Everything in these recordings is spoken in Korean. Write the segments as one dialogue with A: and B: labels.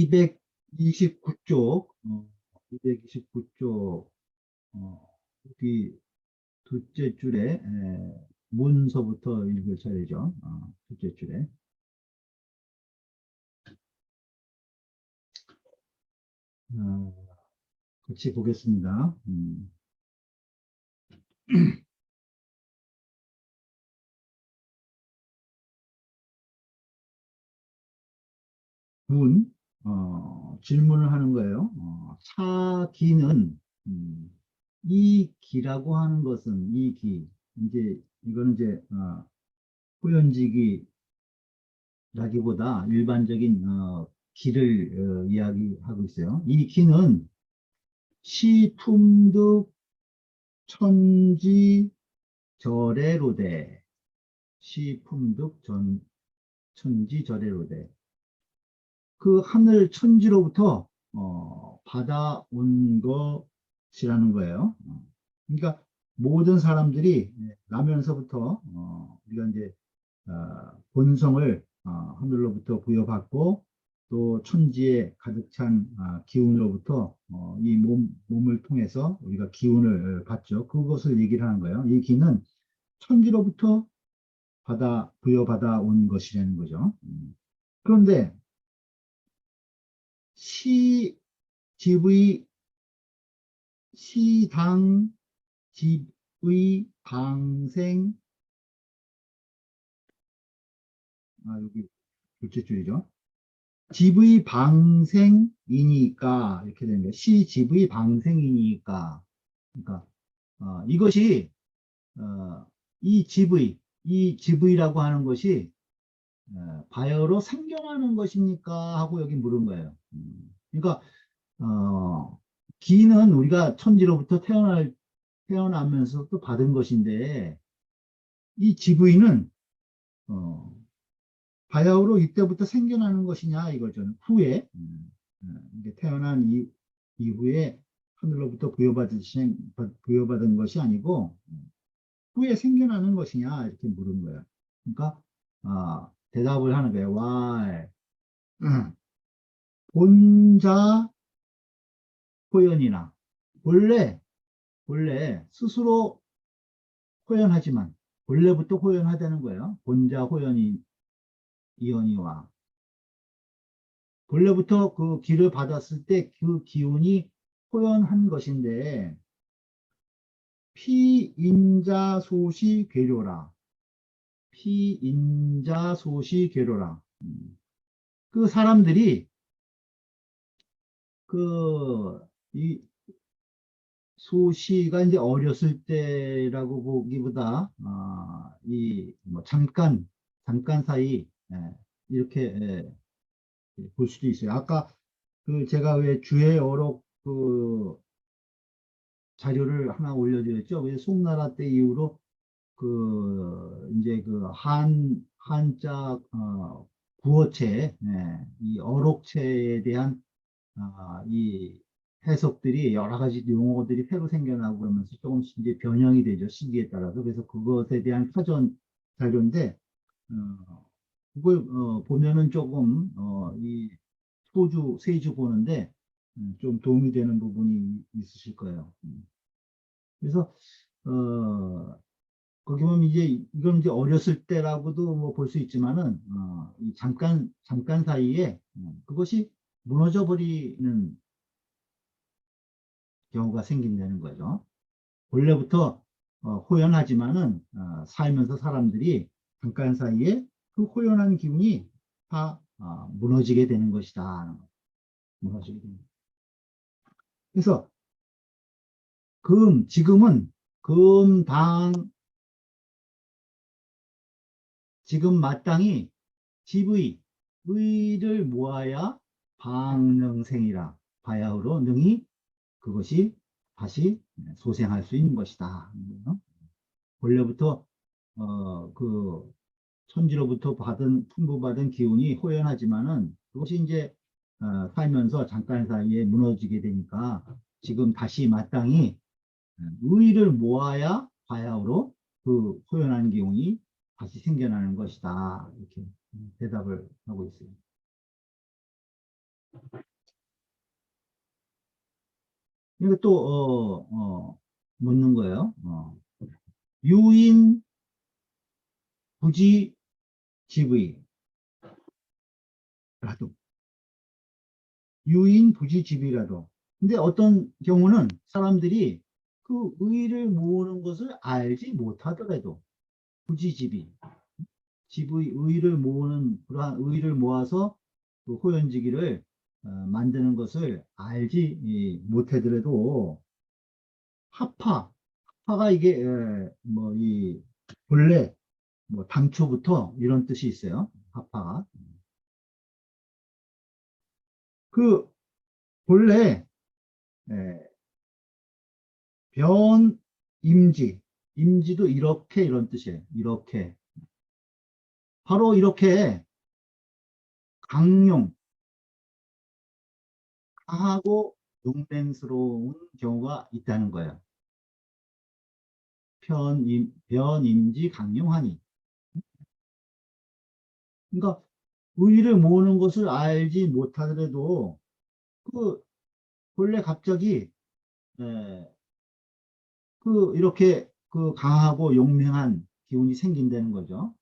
A: 229쪽, 229쪽, 여기 둘째 줄에, 문서부터 읽을 차례죠. 둘째 줄에. 같이 보겠습니다. 문, 질문을 하는 거예요. 차기는, 이 기라고 하는 것은, 이 기, 이제, 이거는 이제, 호연지기라기보다 일반적인, 기를, 이야기하고 있어요. 이 기는 시품득 천지 절에로되, 시품득 천지 절에로되, 그 하늘 천지로부터 받아온 것이라는 거예요. 그러니까 모든 사람들이 나면서부터 우리가 이제 본성을 하늘로부터 부여받고 또 천지에 가득 찬 기운으로부터 이 몸을 통해서 우리가 기운을 받죠. 그것을 얘기를 하는 거예요. 이 기는 천지로부터 부여받아 온 것이라는 거죠. 그런데 시, 집의, 시당, 집의, 방생, 여기 둘째 줄이죠. 집의 방생이니까, 이렇게 되는 거예요. 시, 집의 방생이니까. 그러니까, 이것이, 이 집의라고 하는 것이, 바야흐로 생겨나는 것입니까? 하고 여기 물은 거예요. 그러니까, 기는 우리가 천지로부터 태어나면서 또 받은 것인데, 이 지부인은, 바야흐로 이때부터 생겨나는 것이냐, 이거죠. 후에, 이게 태어난 이후에 하늘로부터 부여받은 것이 아니고, 후에 생겨나는 것이냐, 이렇게 물은 거예요. 그러니까, 대답을 하는 거예요. Why? 본자 호연이나, 원래 스스로 호연하지만 본래부터 호연하다는 거예요. 본자 호연이 이연이와 본래부터 그 기를 받았을 때 그 기운이 호연한 것인데 피인자소시 괴로라. 피인자소시 괴로라. 그 사람들이 이 소시가 이제 어렸을 때라고 보기보다 뭐 잠깐 사이 이렇게 볼 수도 있어요. 아까 그 제가 왜 주의 어록 그 자료를 하나 올려드렸죠. 왜 송나라 때 이후로 그 이제 그 한자 구어체 이 어록체에 대한 이 해석들이 여러 가지 용어들이 새로 생겨나고 그러면서 조금씩 이제 변형이 되죠. 시기에 따라서. 그래서 그것에 대한 사전 자료인데, 그걸 보면은 조금 이 세주 보는데 좀 도움이 되는 부분이 있으실 거예요. 그래서 거기 보면 이제 이건 이제 어렸을 때라고도 뭐 볼 수 있지만은 이 잠깐 사이에 그것이 무너져 버리는 경우가 생긴다는 거죠. 원래부터 호연하지만은 살면서 사람들이 잠깐 사이에 그 호연한 기운이 다 무너지게 되는 것이다. 무너지게 되는. 그래서 지금은 금당 지금 마땅히 집의 의를 모아야 방능생이라 바야흐로 능히 그것이 다시 소생할 수 있는 것이다. 원래부터 그 천지로부터 풍부받은 기운이 호연하지만은 그것이 이제 살면서 잠깐 사이에 무너지게 되니까 지금 다시 마땅히 의를 모아야 바야흐로 그 호연한 기운이 다시 생겨나는 것이다. 이렇게 대답을 하고 있어요. 이거 또, 묻는 거예요. 유인, 부지, 지의. 라도. 유인, 부지, 지의라도. 근데 어떤 경우는 사람들이 그 의를 모으는 것을 알지 못하더라도, 부지지비, 지의, 의를 모으는, 그러한 의를 모아서 그 호연지기를 만드는 것을 알지 못하더라도, 합파가 이게, 뭐, 본래, 뭐, 당초부터 이런 뜻이 있어요. 합파가. 그, 본래, 예, 변임지, 임지도 이렇게 이런 뜻이에요. 이렇게. 바로 이렇게 강용, 강하고 용맹스러운 경우가 있다는 거예요. 변임지 강용하니. 그러니까 의의를 모으는 것을 알지 못하더라도 그 본래 갑자기 에, 그 이렇게 그 강하고 용맹한 기운이 생긴다는 거죠.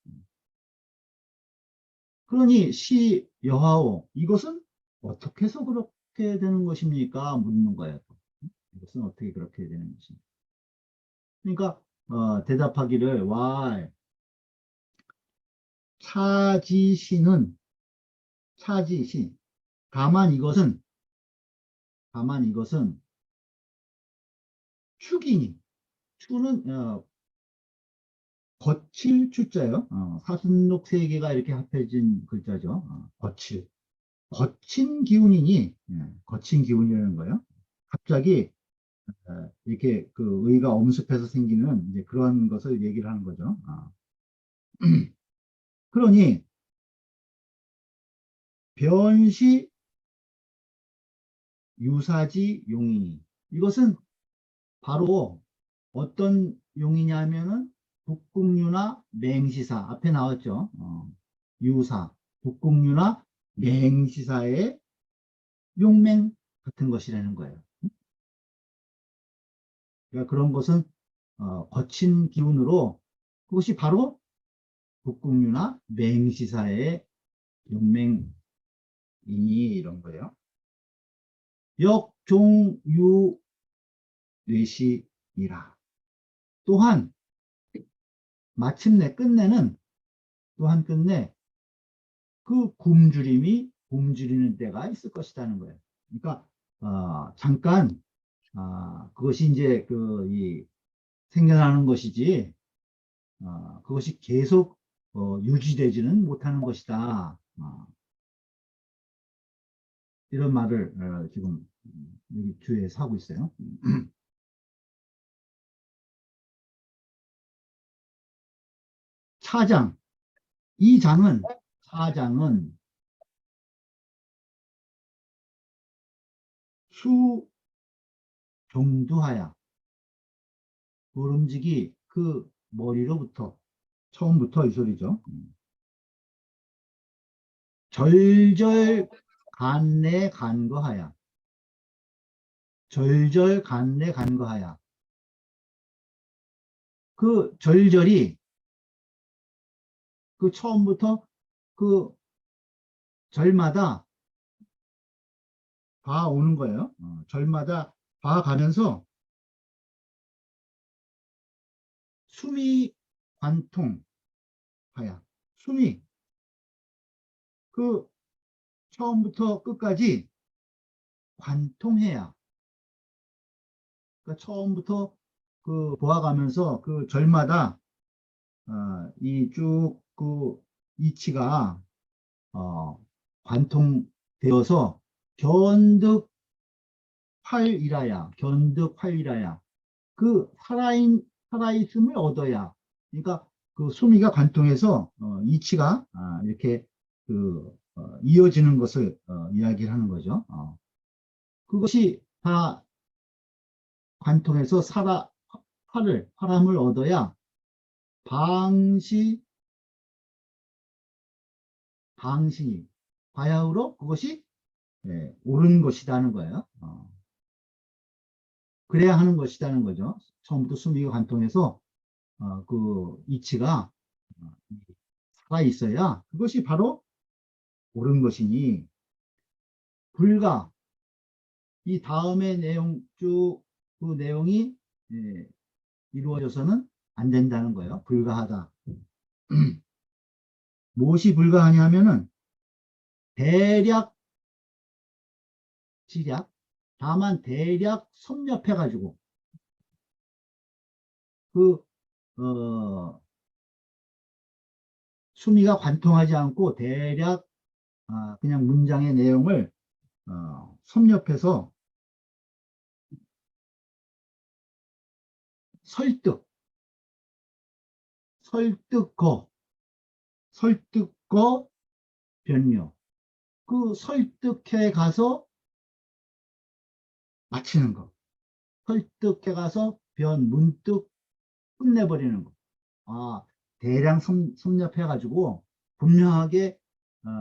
A: 그러니 시 여하오 이것은 어떻게 해서 그렇게 되는 것입니까? 묻는 거예요. 이것은 어떻게 그렇게 되는 것입니까? 그러니까 대답하기를 와 차지시는 차지시 다만 이것은 축이니 추는 거칠 추자예요. 사순록 세 개가 이렇게 합해진 글자죠. 거칠. 거친 기운이니, 거친 기운이라는 거예요. 갑자기 이렇게 그 의가 엄습해서 생기는 이제 그런 것을 얘기를 하는 거죠. 그러니 변시 유사지 용이니 이것은 바로 어떤 용이냐면은 북궁류나 맹시사 앞에 나왔죠. 유사, 북궁류나 맹시사의 용맹 같은 것이라는 거예요. 그러니까 그런 것은 거친 기운으로 그것이 바로 북궁류나 맹시사의 용맹이니 이런 거예요. 역종유 뇌시이라. 또한 마침내 끝내 그 굶주리는 때가 있을 것이라는 거예요. 그러니까 잠깐 그것이 이제 생겨나는 것이지 그것이 계속 유지되지는 못하는 것이다. 이런 말을 지금 여기 주위에서 하고 있어요. 차장 이 장은 차장은 수종두하야 모름지기 그 머리로부터 처음부터 이 소리죠. 절절 간내 간거하야 절절 간내 간거하야 그 절절이 그 처음부터 그 절마다 봐오는 거예요. 절마다 봐가면서 숨이 관통하야 숨이 그 처음부터 끝까지 관통해야 그러니까 처음부터 그 보아가면서 그 절마다 이 쭉 그 이치가 관통되어서 견득활이라야 그 살아있음을 얻어야 그러니까 그 수미가 관통해서 이치가 이렇게 이어지는 것을 이야기를 하는 거죠. 그것이 다 관통해서 활함을 얻어야 방시 방신이 바야흐로 그것이 옳은 것이라는 거예요. 그래야 하는 것이라는 거죠. 처음부터 수미가 관통해서 그 이치가 살아 있어야 그것이 바로 옳은 것이니 불가 이 다음의 내용 쭉 그 내용이 이루어져서는 안 된다는 거예요. 불가하다. 무엇이 불가하냐면은 대략 지략 다만 대략 섭렵해 가지고 그 수미가 관통하지 않고 대략 그냥 문장의 내용을 섭렵해서 설득, 설득거, 설득거 변료. 그 설득해 가서 마치는 거. 설득해 가서 문득 끝내버리는 거. 대량 섭렵해 가지고 분명하게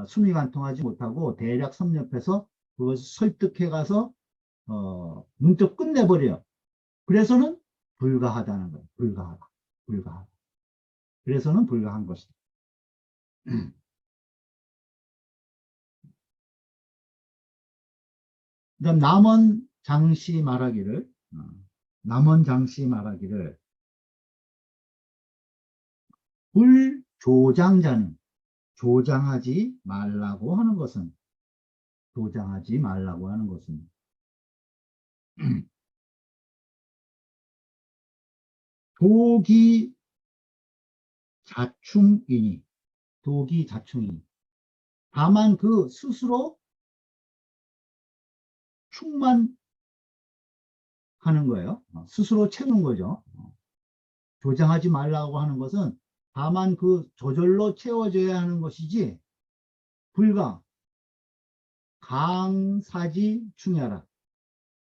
A: 수미관통하지 못하고 대략 섭렵해서 그것을 설득해 가서 문득 끝내버려요. 그래서는 불가하다는 거예요. 불가하다. 불가하다. 그래서는 불가한 것이다. 그다음 남원 장씨 말하기를 남원 장씨 말하기를 불조장자는 조장하지 말라고 하는 것은 조장하지 말라고 하는 것은 도기 자충이니 도기 자충이니 다만 그 스스로 충만하는 거예요. 스스로 채우는 거죠. 조장하지 말라고 하는 것은 다만 그 저절로 채워져야 하는 것이지 불가 강사지 충야라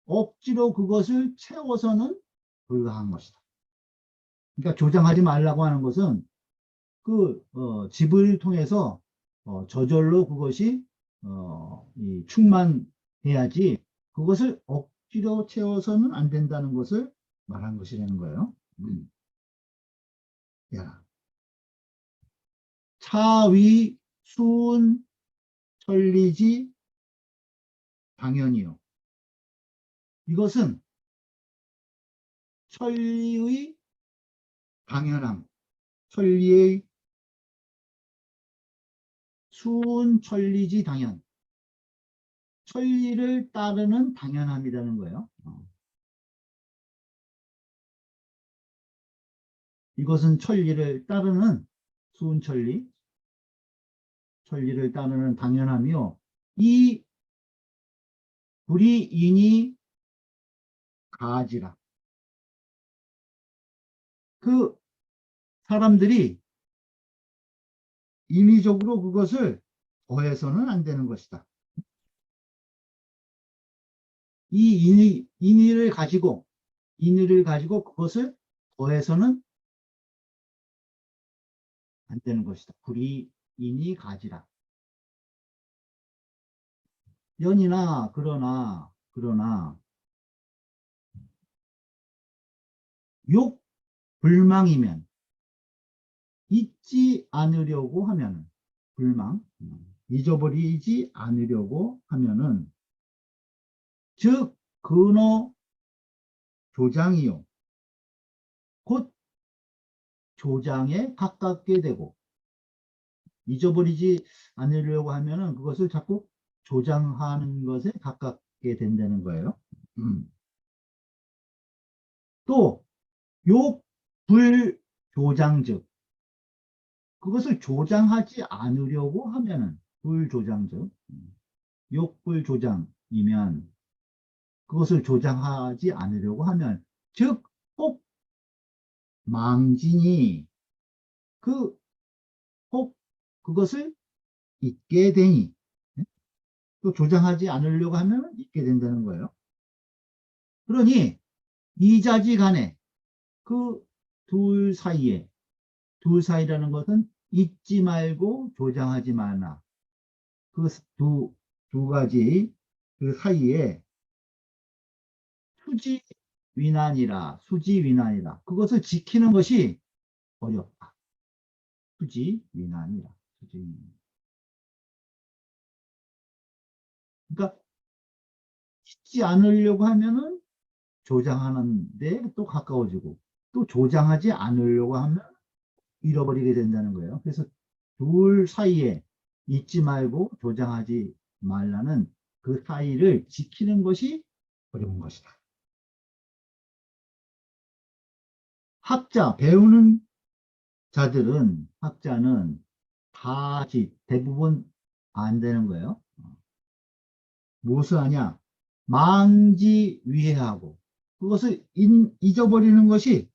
A: 억지로 그것을 채워서는 불가한 것이다. 그러니까 조장하지 말라고 하는 것은 그 집을 통해서 저절로 그것이 충만해야지 그것을 억지로 채워서는 안 된다는 것을 말한 것이라는 거예요. 야. 차위 수은 천리지 당연이요. 이것은 천리의 당연함, 천리의 수은 천리지 당연, 천리를 따르는 당연함이라는 거예요. 이것은 천리를 따르는 수은 천리, 천리를 따르는 당연함이요. 이 불이인이 가지라. 그 사람들이 인위적으로 그것을 더해서는 안 되는 것이다. 이 인의를 가지고 그것을 더해서는 안 되는 것이다. 불이인이 가지라. 연이나 그러나 욕 불망이면 잊지 않으려고 하면은 불망 잊어버리지 않으려고 하면은 즉 근어 조장이요 곧 조장에 가깝게 되고 잊어버리지 않으려고 하면은 그것을 자꾸 조장하는 것에 가깝게 된다는 거예요. 또 욕불조장즉 그것을 조장하지 않으려고 하면은 불조장즉 욕불조장이면 그것을 조장하지 않으려고 하면 즉 혹 망진이 혹 그것을 잊게 되니 또 조장하지 않으려고 하면 잊게 된다는 거예요. 그러니 이자지 간에 그 둘 사이라는 것은 잊지 말고 조장하지 마라. 그 두 가지 그 사이에 수지위난이라 그것을 지키는 것이 어렵다. 수지위난이라. 수지위난. 그러니까 잊지 않으려고 하면은 조장하는 데 또 가까워지고 또 조장하지 않으려고 하면 잃어버리게 된다는 거예요. 그래서 둘 사이에 잊지 말고 조장하지 말라는 그 사이를 지키는 것이 어려운 것이다. 배우는 학자는 대부분 안 되는 거예요. 무엇을 하냐? 망지위해하고 그것을 잊어버리는 것이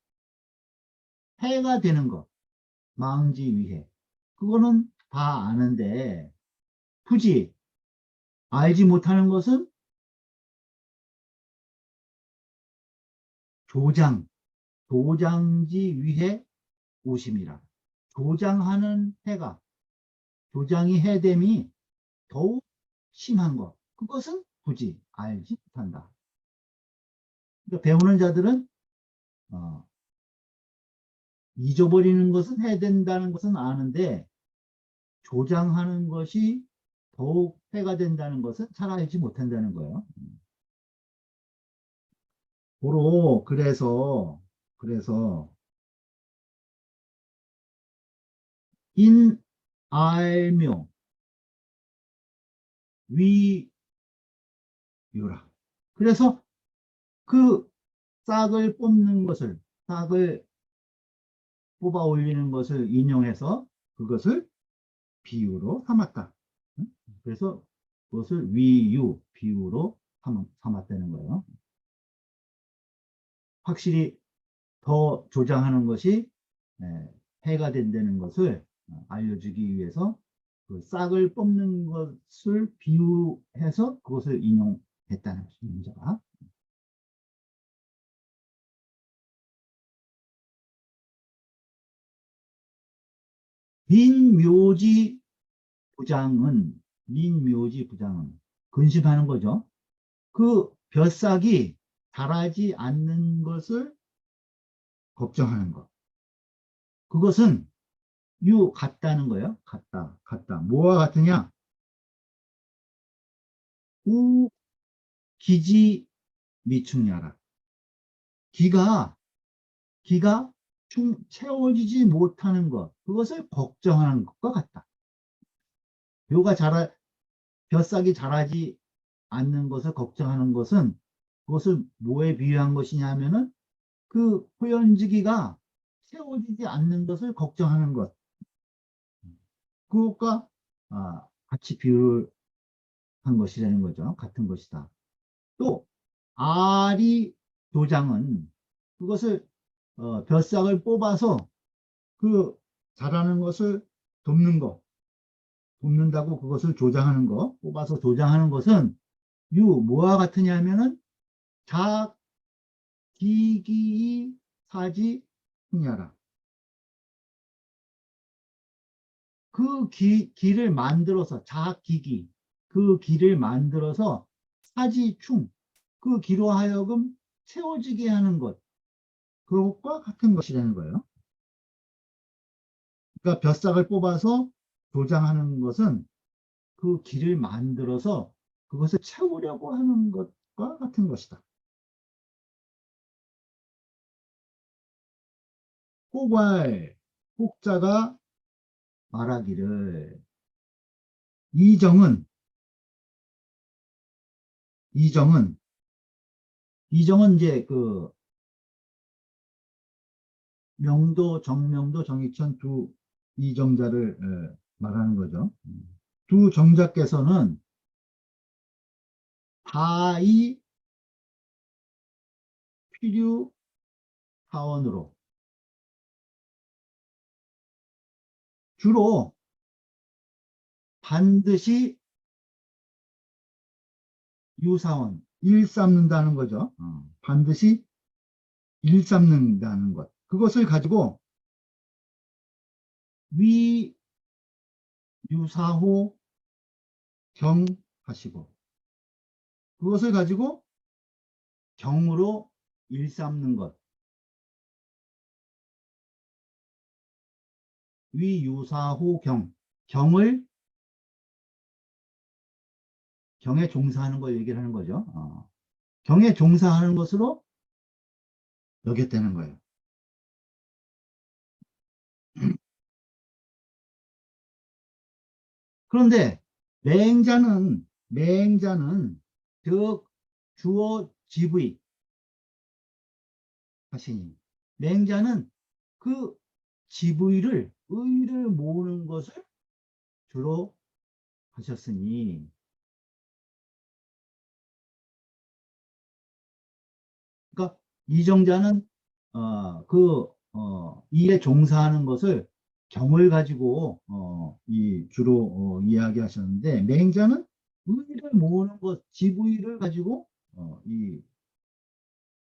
A: 해가 되는 것. 망지위해. 그거는 다 아는데 굳이 알지 못하는 것은 조장지위해 오심이라. 조장하는 해가 조장이 해됨이 더욱 심한 것. 그것은 굳이 알지 못한다. 그러니까 배우는 자들은 어, 잊어버리는 것은 해야 된다는 것은 아는데 조장하는 것이 더욱 해가 된다는 것은 잘 알지 못한다는 거예요. 그래서 인알묘 위유라. 그래서 그 싹을 뽑아 올리는 것을 인용해서 그것을 비유로 삼았다. 그래서 그것을 비유로 삼았다는 거예요. 확실히 더 조장하는 것이 해가 된다는 것을 알려주기 위해서 그 싹을 뽑는 것을 비유해서 그것을 인용했다는 것입니다. 문자가. 민묘지 부장은 근심하는 거죠. 그 벼싹이 자라지 않는 것을 걱정하는 것. 그것은 같다는 거예요. 같다. 뭐와 같으냐? 우 기지 미충야라. 기가 채워지지 못하는 것. 그것을 걱정하는 것과 같다. 묘가 자라 벼싹이 자라지 않는 것을 걱정하는 것은 그것을 뭐에 비유한 것이냐면은 그 호연지기가 채워지지 않는 것을 걱정하는 것. 그것과 같이 비유를 한 것이라는 거죠. 같은 것이다. 또 아리 도장은 그것을 벼싹을 뽑아서 그 자라는 것을 돕는다고 그것을 조장하는 거, 뽑아서 조장하는 것은 뭐와 같으냐면은 기기 사지 풍야라. 그 기를 만들어서 그 기를 만들어서 사지충 그 기로 하여금 채워지게 하는 것 그것과 같은 것이라는 거예요. 그러니까 벼싹을 뽑아서 조장하는 것은 그 기를 만들어서 그것을 채우려고 하는 것과 같은 것이다. 혹자가 말하기를 이정은 이정은 이제 그 정명도, 정익천 두 이정자를 말하는 거죠. 두 정자께서는 다이 필요 사원으로 주로 반드시 유사원, 일삼는다는 거죠. 반드시 일삼는다는 것. 그것을 가지고 유사호 경하시고 그것을 가지고 경으로 일삼는 것. 위유사호 경. 경에 종사하는 걸 얘기를 하는 거죠. 경에 종사하는 것으로 여겼다는 거예요. 그런데 맹자는 즉 주어 GV 하시니 맹자는 그 GV를 의를 모으는 것을 주로 하셨으니 그러니까 이정자는 일에 종사하는 것을 경을 가지고 주로 이야기하셨는데 맹자는 의를 모으는 것, GV를 가지고 이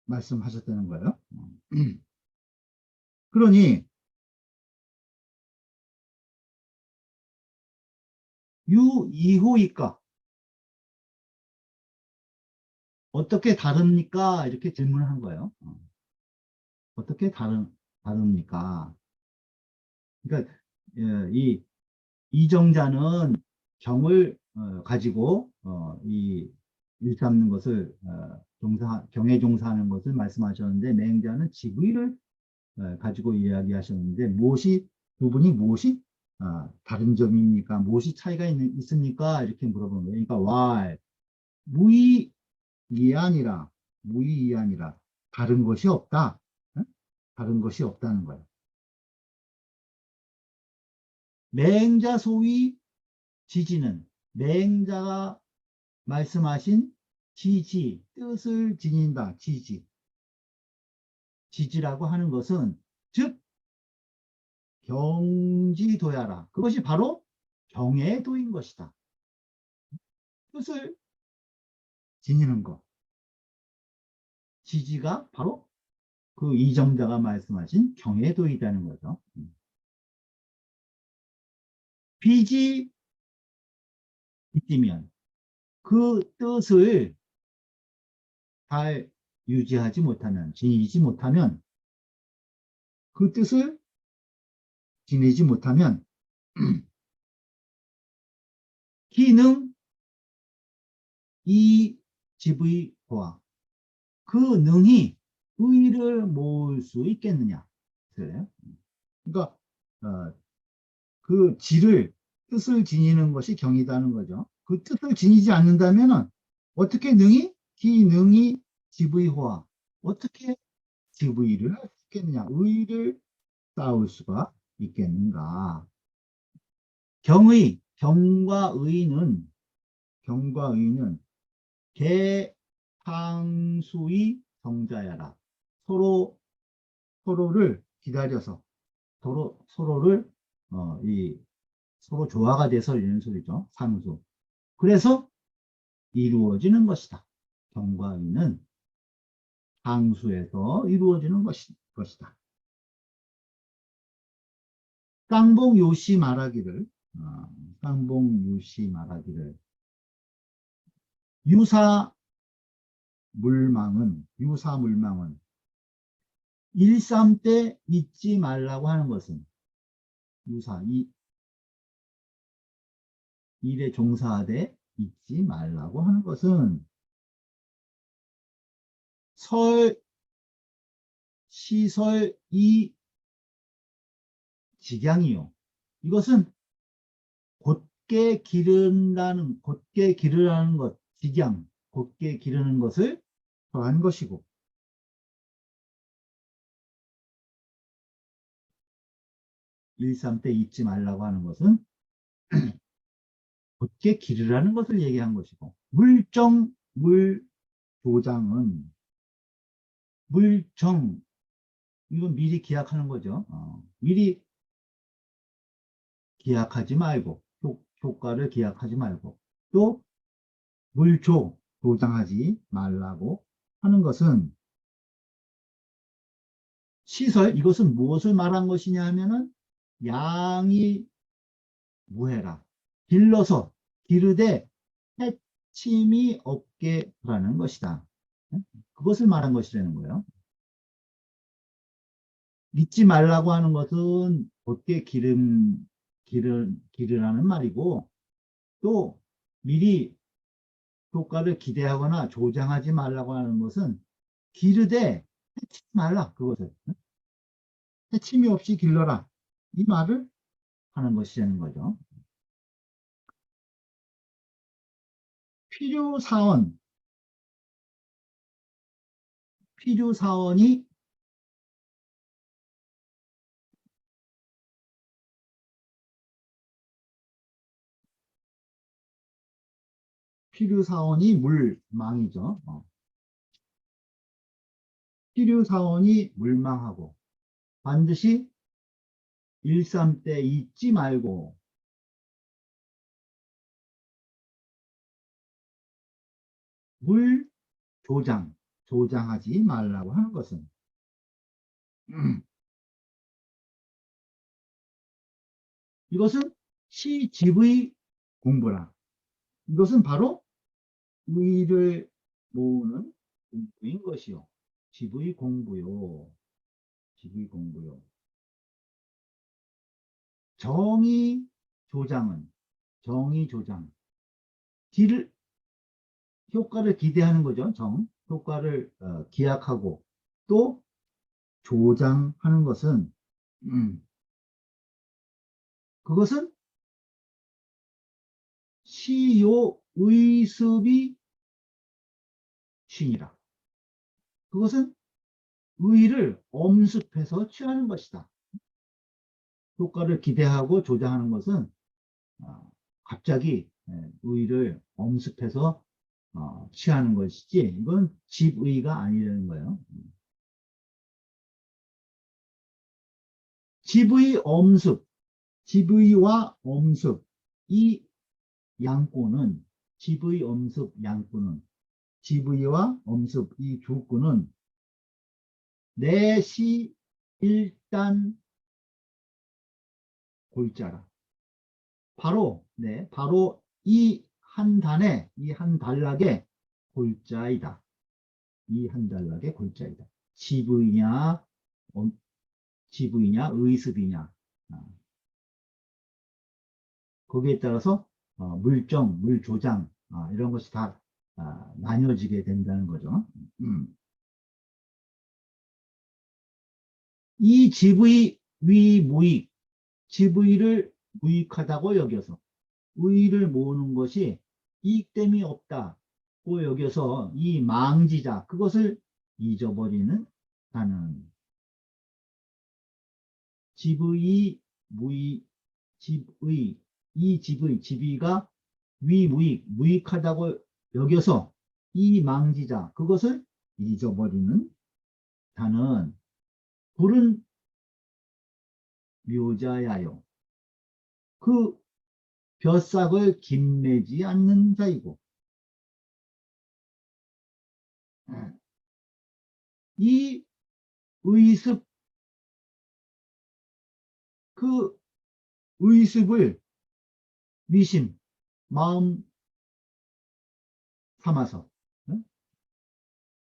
A: 말씀하셨다는 거예요. 그러니 유이호이까 어떻게 다릅니까? 이렇게 질문을 한 거예요. 어떻게 다릅니까? 그러니까 이 이정자는 경을 가지고 이 일삼는 것을 경에 종사하는 것을 말씀하셨는데 맹자는 지구를 가지고 이야기하셨는데 두 분이 무엇이 다른 점입니까? 무엇이 차이가 있습니까? 이렇게 물어보는 거예요. 그러니까 why 무이이아니라 무이이아니라 다른 것이 없다. 응? 다른 것이 없다는 거예요. 맹자 소위 지지는 맹자가 말씀하신 지지, 뜻을 지닌다, 지지라고 하는 것은 즉 경지도야라. 그것이 바로 경의 도인 것이다. 뜻을 지니는 것. 지지가 바로 그 이정자가 말씀하신 경의 도이다는 거죠. 빚이 있으면 그 뜻을 잘 유지하지 못하면, 지니지 못하면, 그 뜻을 지니지 못하면, 기능 이 집의 보아. 그 능이 의를 모을 수 있겠느냐. 그래요? 그러니까, 그 뜻을 지니는 것이 경이다는 거죠. 그 뜻을 지니지 않는다면, 어떻게 기능이 집의호화. 어떻게 집의를 할 수 있겠느냐. 의를 쌓을 수가 있겠는가. 경과 의는 개상수의 정자야라. 서로를 기다려서 서로를 서로 조화가 돼서 이런 소리죠. 상수. 그래서 이루어지는 것이다. 경과 의는 상수에서 이루어지는 것이다. 깡봉요시 말하기를 깡봉요시 말하기를 유사물망은 일삼 때 잊지 말라고 하는 것은 일에 종사하되 잊지 말라고 하는 것은 시설 이 직양이요. 이것은 곧게 기르라는 것, 직양, 곧게 기르는 것을 더한 것이고, 일삼 때 잊지 말라고 하는 것은 곧게 기르라는 것을 얘기한 것이고, 물조장은 이건 미리 기약하는 거죠. 미리 기약하지 말고, 효과를 기약하지 말고, 또 조장하지 말라고 하는 것은 이것은 무엇을 말한 것이냐 하면은 양이 무해라. 기르되 해침이 없게 하라는 것이다. 그것을 말한 것이라는 거예요. 믿지 말라고 하는 것은 곧게 기르라는 말이고, 또 미리 효과를 기대하거나 조장하지 말라고 하는 것은 기르되 해치지 말라, 그것을. 해침이 없이 길러라. 이 말을 하는 것이라는 거죠. 필요사원. 필요사원이 물망이죠. 필요사원이 물망하고 반드시 일삼 때 잊지 말고 물 조장하지 말라고 하는 것은 이것은 시집의 공부라. 이것은 바로 의를 모으는 공부인 것이요. 집의 공부요. 집의 공부요. 정의 조장. 효과를 기대하는 거죠. 효과를 기약하고 또 조장하는 것은 그것은 시요 의습이 신이라. 그것은 의를 엄습해서 취하는 것이다. 효과를 기대하고 조장하는 것은 갑자기 의를 엄습해서 취하는 것이지 이건 집의가 아니라는 거예요. 집의와 엄습 이 양꼬는 집의, 엄습, 양꼬는 집의와 엄습 이 두 꼬는 내시 일단 골자라. 바로 이 한 단에 이 한 단락의 골자이다. 이 한 단락의 골자이다. 집의냐 의습이냐 거기에 따라서 물정, 물조장 이런 것이 다 나뉘어지게 된다는 거죠. 이 집의 위무익, 집의를 무익하다고 여겨서 의를 모으는 것이 이익됨이 없다고 여겨서 이 망지자 그것을 잊어버리는 나는 집의 집의가 무익하다고 여겨서 이 망지자 그것을 잊어버리는 다는 불은 묘자야요. 그 벼싹을 김매지 않는 자이고 이 의습 그 의습을 위심 마음 삼아서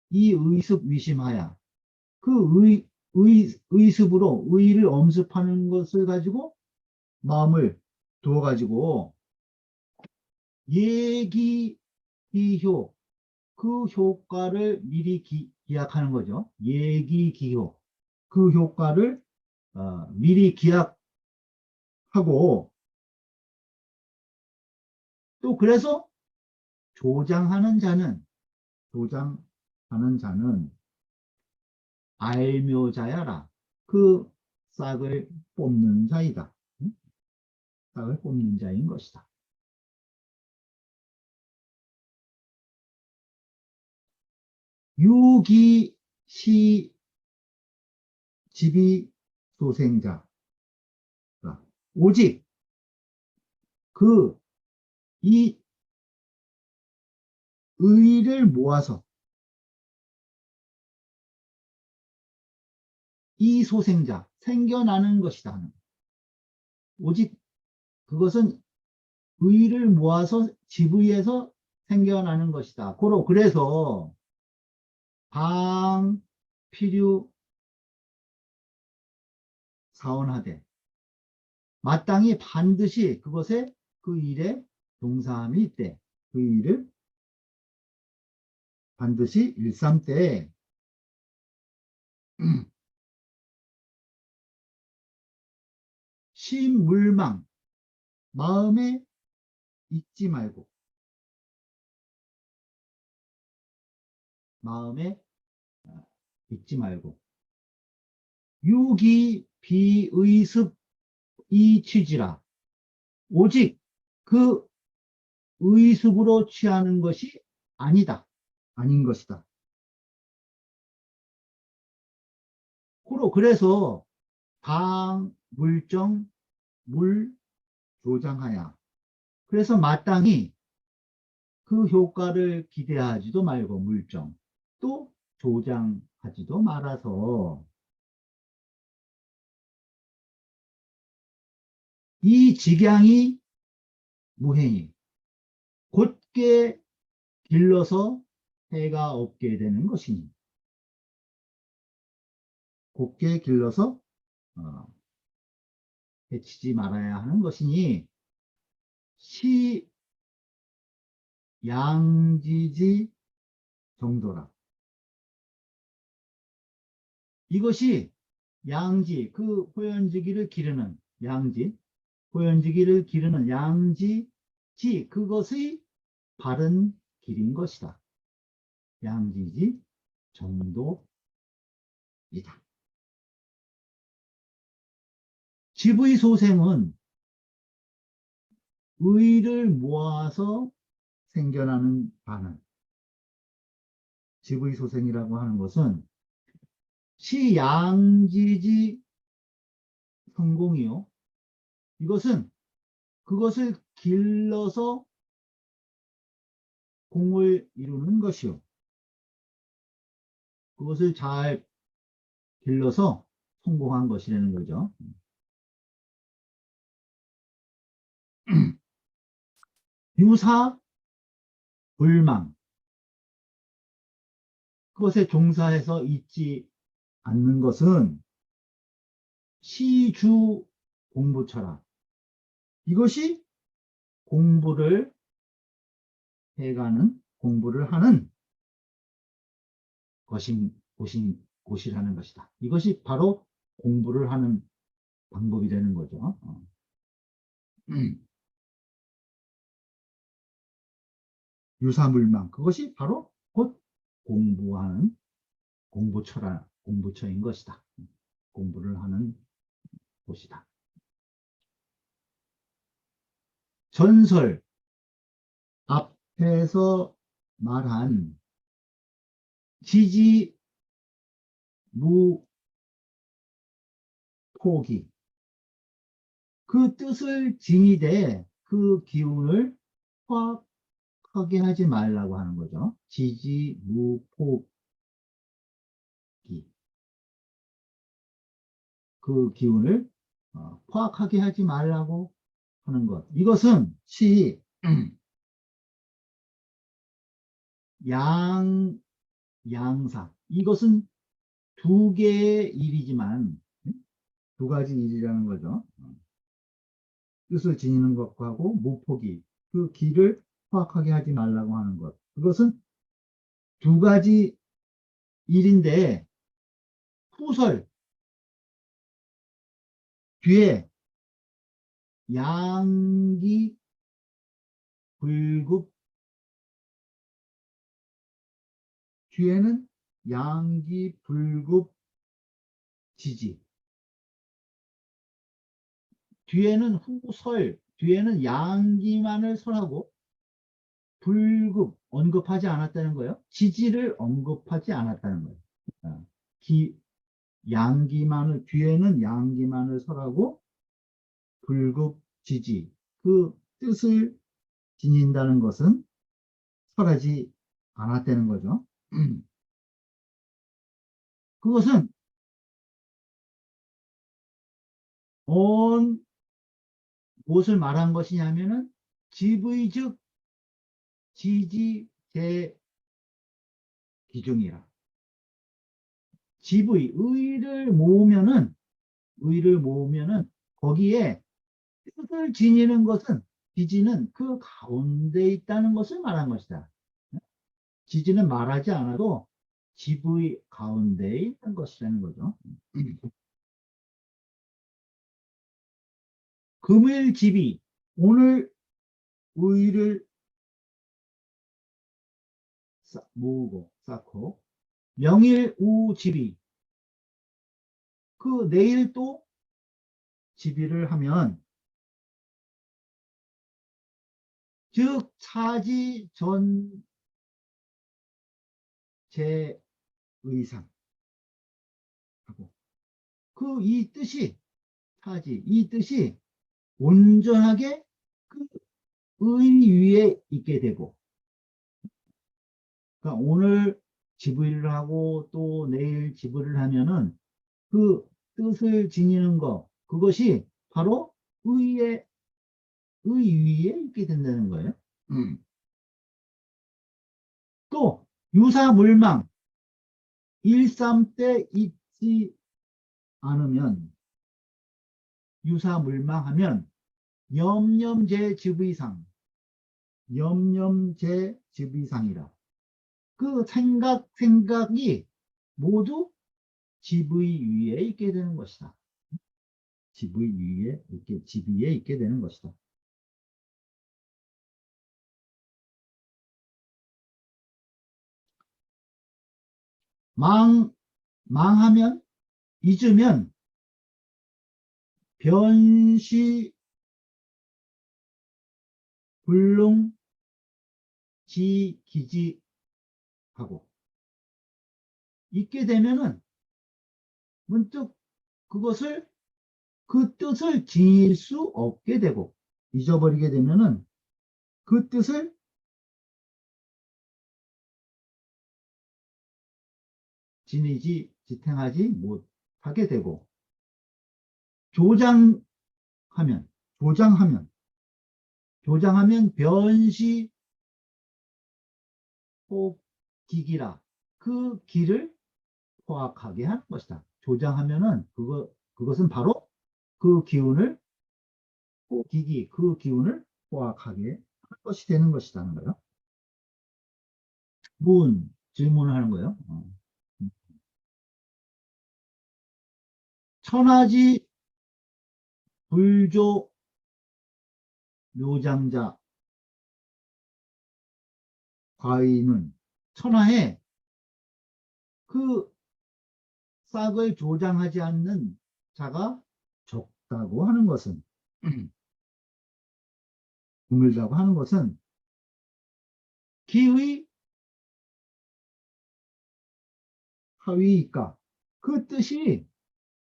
A: 이 의습 위심하야 그 의습으로 의를 엄습하는 것을 가지고 마음을 두어 가지고 예기기효 그 효과를 미리 기약하는 거죠. 예기기효 그 효과를 미리 기약하고 또 그래서 조장하는 자는 알묘자야라. 그 싹을 뽑는 자이다. 싹을 뽑는 자인 것이다. 유기시 지비소생자 오직 이 의를 모아서 이 소생자 생겨나는 것이다. 오직 그것은 의를 모아서 지부에서 생겨나는 것이다. 그래서 방, 필요, 사원하되 마땅히 반드시 그것에 그 일에 동사함이 있대. 그 일을 반드시 일삼때 시물망 마음에 잊지 말고 마음에 잊지 말고 유기 비의습 이 취지라 오직 그 의습으로 취하는 것이 아니다. 아닌 것이다. 그래서 방, 물정, 물, 조장하야. 그래서 마땅히 그 효과를 기대하지도 말고 물정, 또 조장하지도 말아서 이 직양이 무행이 곧게 길러서 해가 없게 되는 것이니 곧게 길러서 해치지 말아야 하는 것이니 시 양지지 정도라. 이것이 양지, 그 호연지기를 기르는 양지, 호연지기를 기르는 양지지, 그것의 바른 길인 것이다. 양지지 정도이다. 집의 소생은 의를 모아서 생겨나는 반응. 집의 소생이라고 하는 것은 시양지지 성공이요. 이것은 그것을 길러서 공을 이루는 것이요. 그것을 잘 길러서 성공한 것이라는 거죠. 유사, 불망. 그것에 종사해서 있지 않는 것은 시주 공부처라. 이것이 공부를 해가는, 공부를 하는 곳이라는 것이다. 이것이 바로 공부를 하는 방법이 되는 거죠. 유사물망. 그것이 바로 곧 공부하는 공부처인 것이다. 공부를 하는 곳이다. 전설, 앞에서 말한 지지, 무, 포기. 그 뜻을 지니되 그 기운을 파악하게 하지 말라고 하는 거죠. 지지, 무, 포기. 그 기운을 파악하게 하지 말라고 하는 것. 이것은 양사. 이것은 두 개의 일이지만 두 가지 일이라는 거죠. 뜻을 지니는 것하고 무포기, 그 길을 파악하게 하지 말라고 하는 것. 그것은 두 가지 일인데 후설 뒤에 양기 불급 뒤에는 양기 불급 지지 뒤에는 양기만을 설하고 불급 언급하지 않았다는 거예요. 지지를 언급하지 않았다는 거예요. 어, 기, 뒤에는 양기만을 설하고 불급 지지 그 뜻을 지닌다는 것은 설하지 않았다는 거죠. 그것은 무엇을 말한 것이냐면은 집의 즉 지지 제기중이라. 지의, 의를 모으면은 거기에 뜻을 지니는 것은, 지지는 그 가운데 있다는 것을 말한 것이다. 지지는 말하지 않아도 지의 가운데에 있는 것이라는 거죠. 금일 지비, 오늘 의를 모으고 쌓고, 명일 우지비, 그 내일 또 지비를 하면, 즉 차지 전 제의상 하고, 그 이 뜻이, 차지 이 뜻이 온전하게 그 의 위에 있게 되고, 그러니까 오늘 지부를 하고 또 내일 지부를 하면은 그 뜻을 지니는 것, 그것이 바로 의의 의 위에 있게 된다는 거예요. 또 유사물망, 일삼 때 있지 않으면, 유사물망하면 염념제지의상, 염념제지의상이라. 그 생각이 모두 지의 위에 있게 되는 것이다. 지위에 있게 되는 것이다. 망하면, 잊으면 변시 불능 지기지하고, 잊게 되면은 문득 그것을, 그 뜻을 지닐 수 없게 되고, 잊어버리게 되면은 그 뜻을 지탱하지 못하게 되고, 조장하면, 조장하면 변시 혹기기라. 그 기를 포악하게 하는 것이다. 조장하면은 그것은 바로 그 기운을, 기기, 그 기운을 포악하게 할 것이 되는 것이라는 거예요. 질문을 하는 거예요. 천하지 불조 묘장자 과의는, 천하에 그 싹을 조장하지 않는 자가 적다고 하는 것은, 드물다고 하는 것은 기의 하위이까? 그 뜻이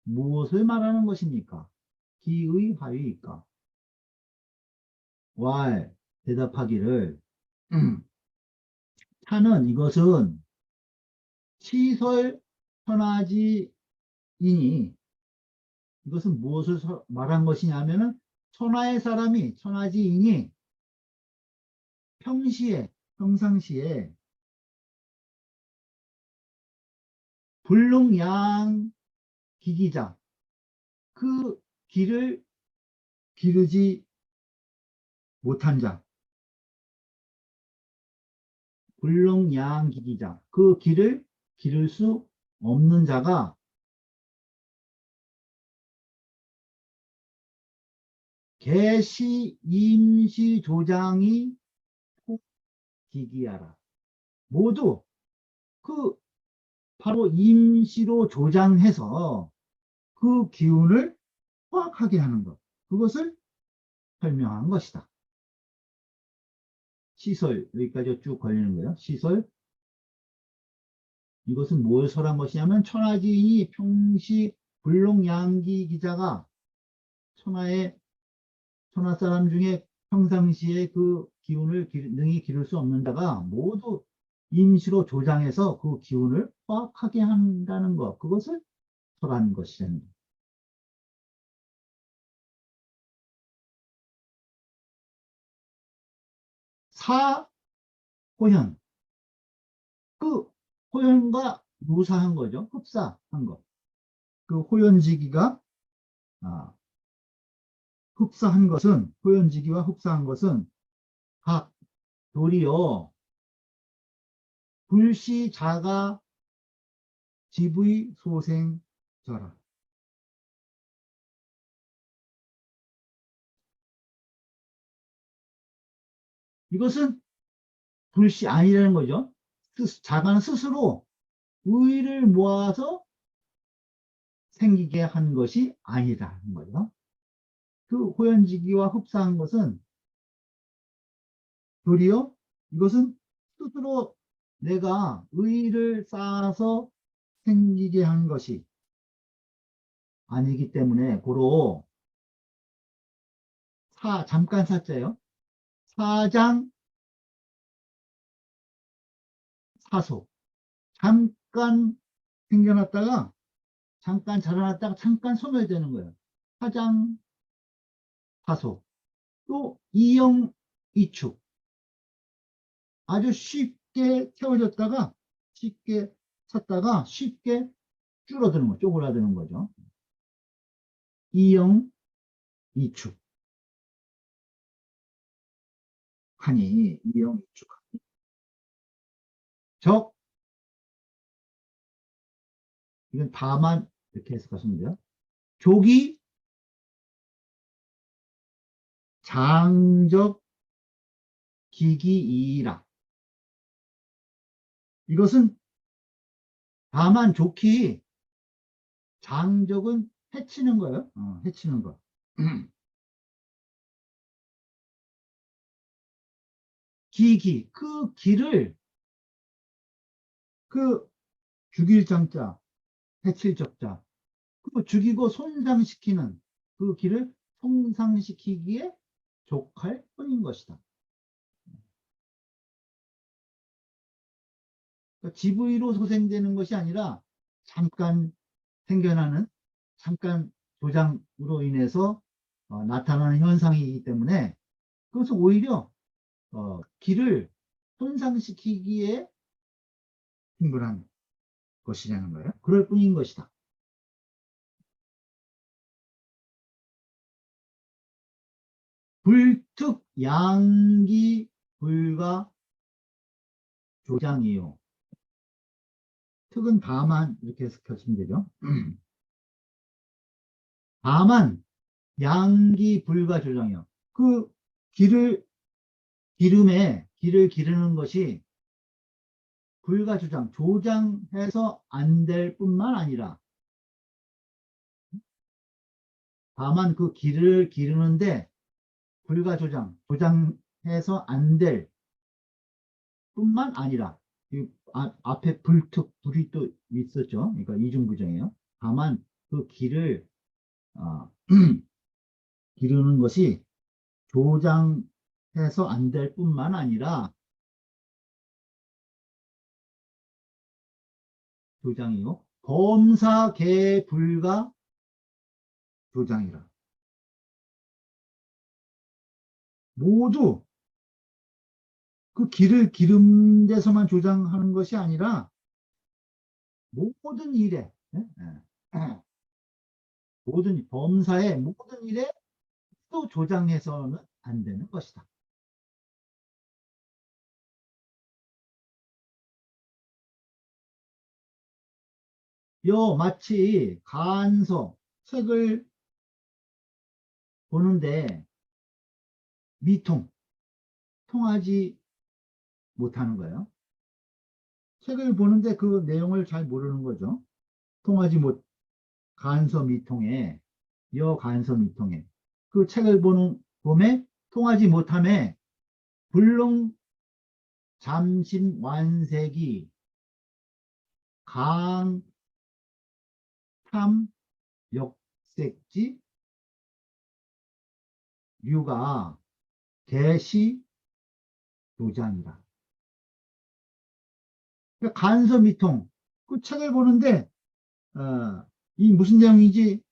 A: 무엇을 말하는 것입니까? 기의 하위이까? 왈, 대답하기를, 차는, 이것은 시설 천하지이니, 이것은 무엇을 말한 것이냐면은, 천하의 사람이, 천하지인이 평상시에 불능양 기기자, 그 길을 기르지 못한 자, 불능양 기기자, 그 길을 기를 수 없는 자가 개시 임시 조장이 기기하라. 모두 그 바로 임시로 조장해서 그 기운을 포악하게 하는 것, 그것을 설명한 것이다. 시설, 여기까지 쭉 걸리는 거예요. 시설, 이것은 뭘 설한 것이냐면, 천하지인이 평시 불능양기 기자가 천하 사람 중에 평상시에 그 기운을 능히 기를 수 없는 자가 모두 임시로 조장해서 그 기운을 포악하게 한다는 것, 그것을 설한 것이잖아요. 호현. 그 호현과 유사한 거죠. 흡사한 거. 그 호연지기가 흡사한 것은 호연지기와 흡사한 것은 각 도리어 불시 자가 지부의 소생져라. 이것은 불시 아니라는 거죠. 자가는 스스로 의를 모아서 생기게 한 것이 아니라는 거죠. 그 호연지기와 흡사한 것은 도리어 이것은 스스로 내가 의를 쌓아서 생기게 한 것이 아니기 때문에 고로 잠깐 사자예요. 사장 사소. 잠깐 생겨났다가 잠깐 자라났다가 잠깐 소멸되는 거예요. 사장 사소. 또 이영 이축. 아주 쉽게 태워졌다가 쉽게 찼다가 쉽게 줄어드는 거, 쪼그라드는 거죠. 이영 이축. 하니 이영 이축. 적 이건 다만 이렇게 해석하시면 돼요. 족이 장적 기기이라. 이것은 다만 좋기 장적은 해치는 거예요. 해치는 거. 기기 그 기를 그 죽일 장자 해칠 적자 그 죽이고 손상시키는 그 기를 손상시키기에 족할 뿐인 것이다. 그러니까 GV로 소생되는 것이 아니라 잠깐 생겨나는 잠깐 조장으로 인해서 나타나는 현상이기 때문에 그것은 오히려 기를 손상시키기에 충분한 것이냐는 거예요. 그럴 뿐인 것이다. 불특 양기 불가 조장이요. 특은 다만 이렇게 해석하시면 되죠. 다만 양기 불가 조장이요. 그 기를 기르는 것이 불가 조장해서 안 될 뿐만 아니라 다만 그 기를 기르는데 불가 조장해서 안 될 뿐만 아니라 앞에 불이 또 있었죠. 그러니까 이중부정이에요. 다만 그 기를 기르는 것이 조장해서 안 될 뿐만 아니라 조장이요. 범사계 불가 조장이라. 모두 그 기를 기른 데서만 조장하는 것이 아니라 모든 일에 모든 범사의 모든 일에 또 조장해서는 안 되는 것이다. 마치 간서 책을 보는데 통하지 못하는 거예요. 책을 보는데 그 내용을 잘 모르는 거죠. 통하지 못 간서 미통에 간서 미통에 그 책을 봄에 통하지 못함에 불능 잠심 완색이 강탐 역색지 류가 대시 도장이다. 그러니까 간서미통 그 책을 보는데 이 무슨 내용인지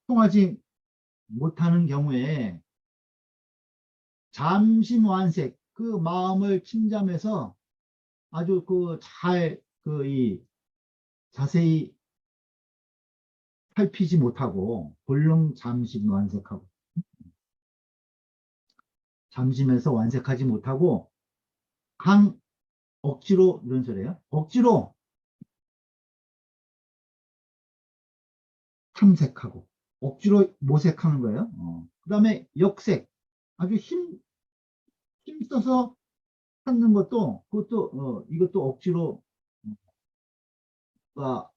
A: 통하지 못하는 경우에 잠심완색 그 마음을 침잠해서 아주 이 자세히 살피지 못하고 볼록 잠심 완색하고 잠심해서 완색하지 못하고 억지로 이런 소리예요. 억지로 탐색하고 억지로 모색하는 거예요. 그 다음에 역색 아주 힘써서 찾는 것도 이것도 억지로 가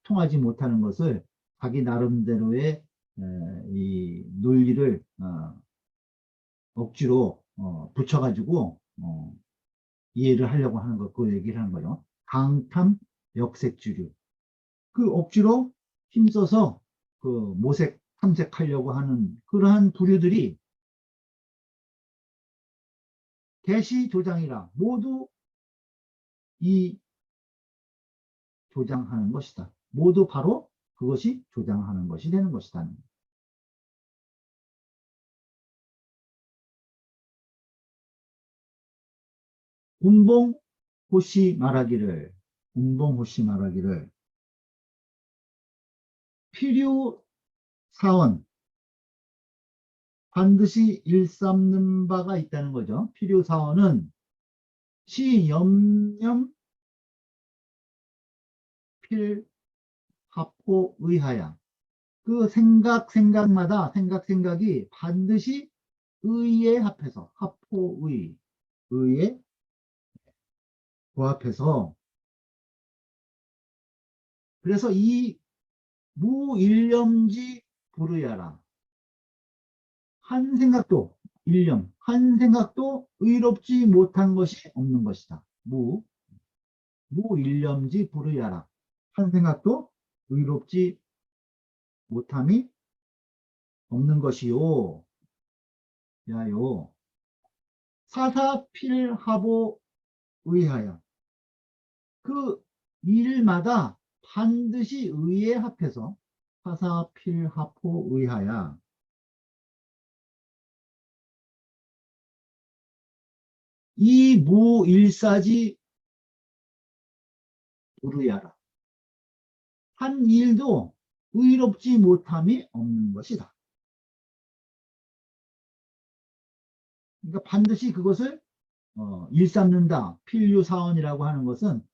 A: 통하지 못하는 것을 자기 나름대로의 이 논리를 억지로 붙여가지고 이해를 하려고 하는 것, 그 얘기를 하는 거죠. 강탐 역색주류. 그 억지로 힘써서 그 모색 탐색하려고 하는 그러한 부류들이 개시 조장이라 모두 이 조장하는 것이다. 모두 바로 그것이 조장하는 것이 되는 것이다. 운봉호시 말하기를 필요사원 반드시 일삼는 바가 있다는 거죠. 필요사원은 시염염 필합호의하야. 그 생각이 반드시 의에 합해서 의에 부합해서 그래서 이 무일념지 부르야라. 한 생각도 의롭지 못한 것이 없는 것이다. 무일념지 부르야라. 한 생각도 의롭지 못함이 없는 것이요. 야요. 사사필하보 의하여. 그 일마다 반드시 의에 합해서 사사필하보 의하여 이 무일사지 부르야라. 한 일도 의롭지 못함이 없는 것이다. 그러니까 반드시 그것을 일삼는다. 필요사원이라고 하는 것은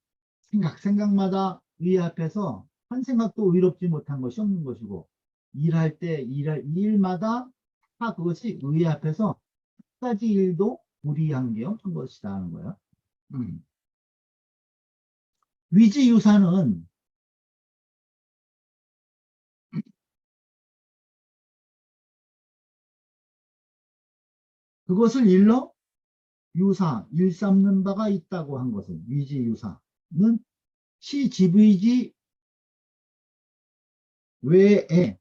A: 생각마다 의에 합해서 한 생각도 의롭지 못한 것이 없는 것이고 일할 때 일마다 다 그것이 의에 합해서 한 가지 일도 무리한 게 없는 것이다 하는 거야. 위지유사는 그것을 일삼는 바가 있다고 한 것은 위지유사는 시지의지 외에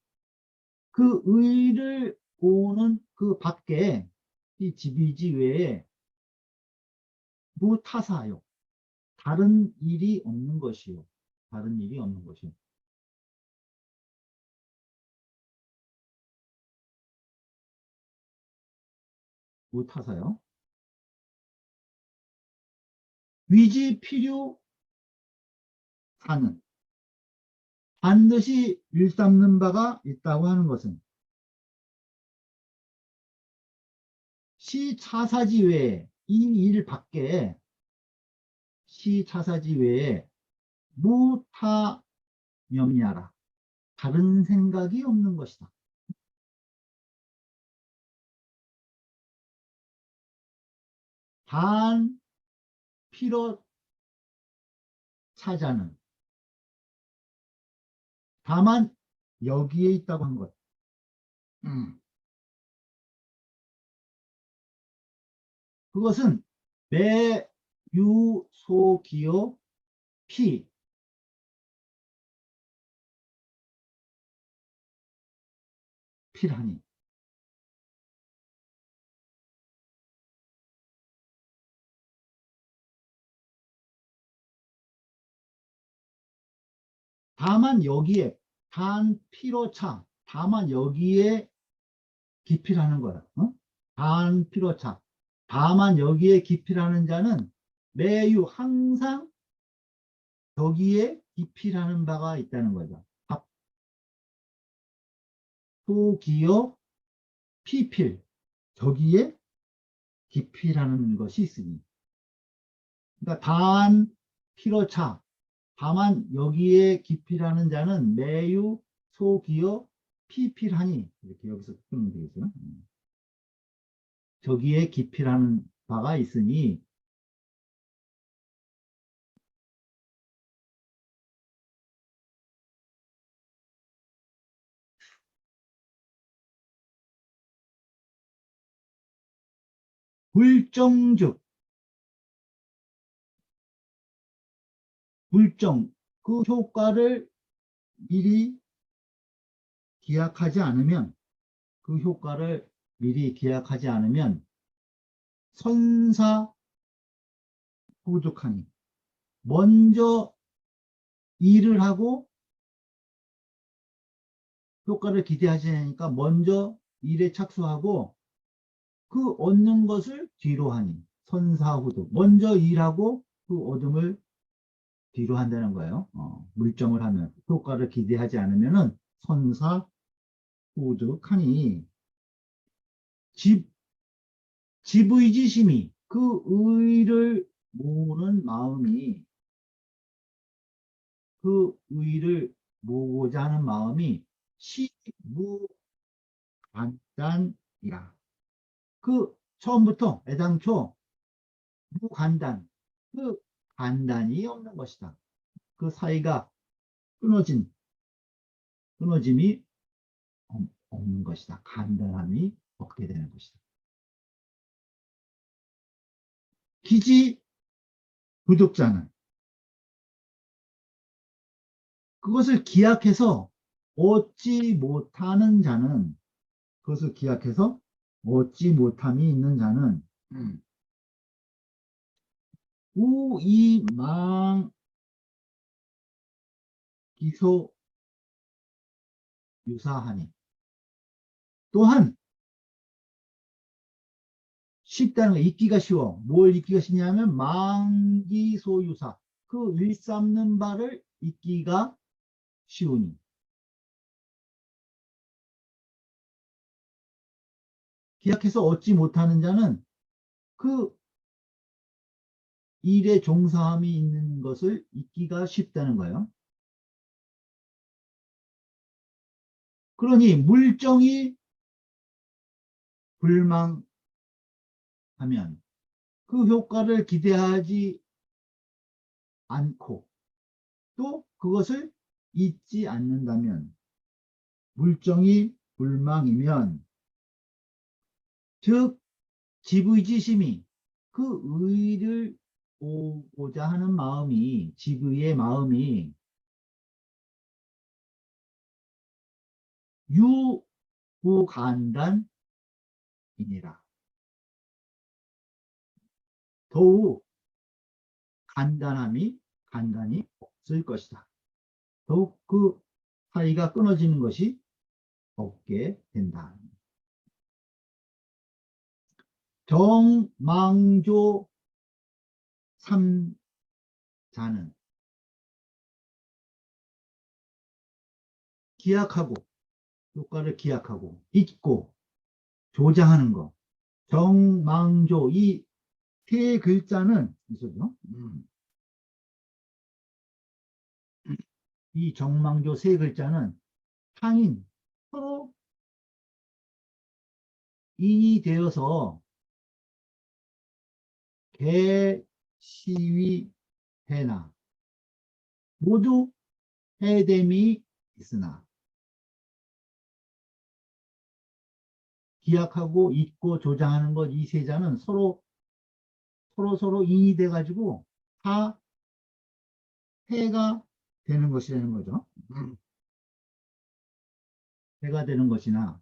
A: 그 의를 보는 그 밖에 이 지비지 외에 무타사요. 다른 일이 없는 것이요. 다른 일이 없는 것이요. 무타사요. 위지 필요 사는 반드시 일삼는 바가 있다고 하는 것은 시차사지 외에 이 일 밖에 시차사지 외에 무타념이하라. 다른 생각이 없는 것이다. 단 필요 차자는 다만 여기에 있다고 한 것. 그것은 매유소기요 필하니. 다만 여기에 다만 여기에 기필하는 거야. 단 필요차. 다만 여기에 기필하는 자는 매유 항상 저기에 기필하는 바가 있다는 거죠. 합토기여 피필 저기에 기필하는 것이 있으니. 그러니까 단 피로차 다만 여기에 기필하는 자는 매유 소기여 피필하니 이렇게 여기서 쓰면 되겠어요. 저기에 기필하는 바가 있으니 불정즉 불정 그 효과를 미리 기약하지 않으면 그 효과를 미리 기약하지 않으면 선사 부족하니 먼저 일을 하고 효과를 기대하지 않으니까 먼저 일에 착수하고 그 얻는 것을 뒤로 하니 선사후득 먼저 일하고 그 얻음을 뒤로 한다는 거예요. 물정을 하면 효과를 기대하지 않으면은 선사후득하니 집의지심이 그 의를 모으는 마음이 그 의를 모으고자 하는 마음이 시무간단이라. 그 처음부터 애당초 무간단 그 간단이 없는 것이다. 그 사이가 끊어짐이 없는 것이다. 간단함이 없게 되는 것이다. 기지 부득자는 그것을 기약해서 얻지 못하는 자는 그것을 기약해서 얻지 못함이 있는 자는 우이망 기소 유사하니 또한 쉽다는 거 잊기가 쉬워. 뭘 잊기가 쉽냐면 망기소유사 그 일삼는 바를 잊기가 쉬우니 기약해서 얻지 못하는 자는 그 일에 종사함이 있는 것을 잊기가 쉽다는 거예요. 그러니 물정이 불망하면 그 효과를 기대하지 않고 또 그것을 잊지 않는다면 물정이 불망이면 즉 지의지심이 그 의를 오고자 하는 마음이 지의의 마음이 유구간단이니라. 더욱 간단히 없을 것이다. 더욱 그 사이가 끊어지는 것이 없게 된다. 정망조 삼자는 기약하고 효과를 기약하고 잊고 조장하는 거 정망조 이 세 글자는 있어요. 이 정망조 세 글자는 상인 서로 인이 되어서 개시위해나 모두 해됨이 있으나 기약하고 잊고 조장하는 것 이 세 자는 서로 인이 돼 가지고 다 해가 되는 것이라는 거죠. 해가 되는 것이나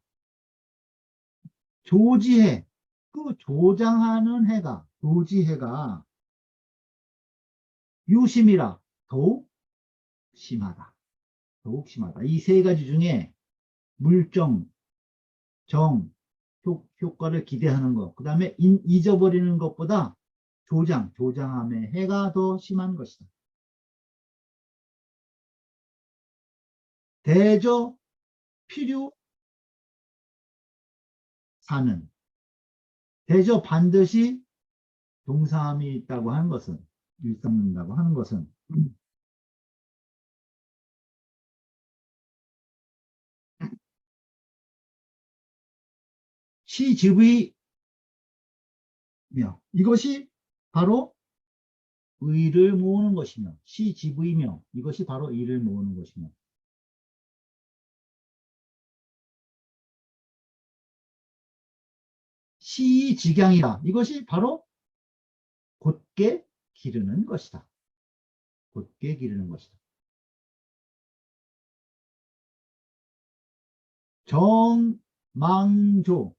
A: 조지해 그 조장하는 해가 조지해가 유심이라 더욱 심하다. 더욱 심하다. 이 세 가지 중에 물정, 정, 효과를 기대하는 것, 그 다음에 잊어버리는 것보다 조장함의 해가 더 심한 것이다. 대저 필요 사는. 대저 반드시 동사함이 있다고 하는 것은, 일삼는다고 하는 것은, 시집의 명. 이것이 바로 의를 모으는 것이며, 시집의 명. 이것이 바로 의를 모으는 것이며, 시직양이라. 이것이 바로 곧게 기르는 것이다. 곧게 기르는 것이다. 정망조.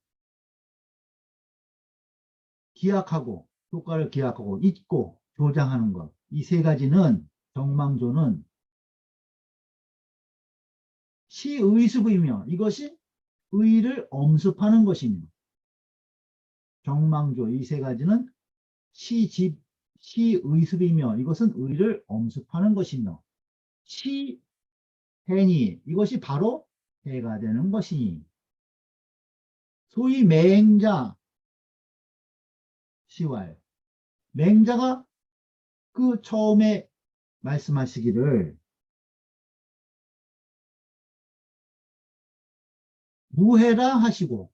A: 기약하고, 효과를 기약하고, 잊고, 조장하는 것. 이 세 가지는, 정망조는 시의수부이며, 이것이 의를 엄습하는 것이며, 정망조, 이 세 가지는 시의습이며, 이것은 의를 엄습하는 것이며, 시해니, 이것이 바로 해가 되는 것이니, 소위 맹자, 시왈. 맹자가 그 처음에 말씀하시기를 무해라 하시고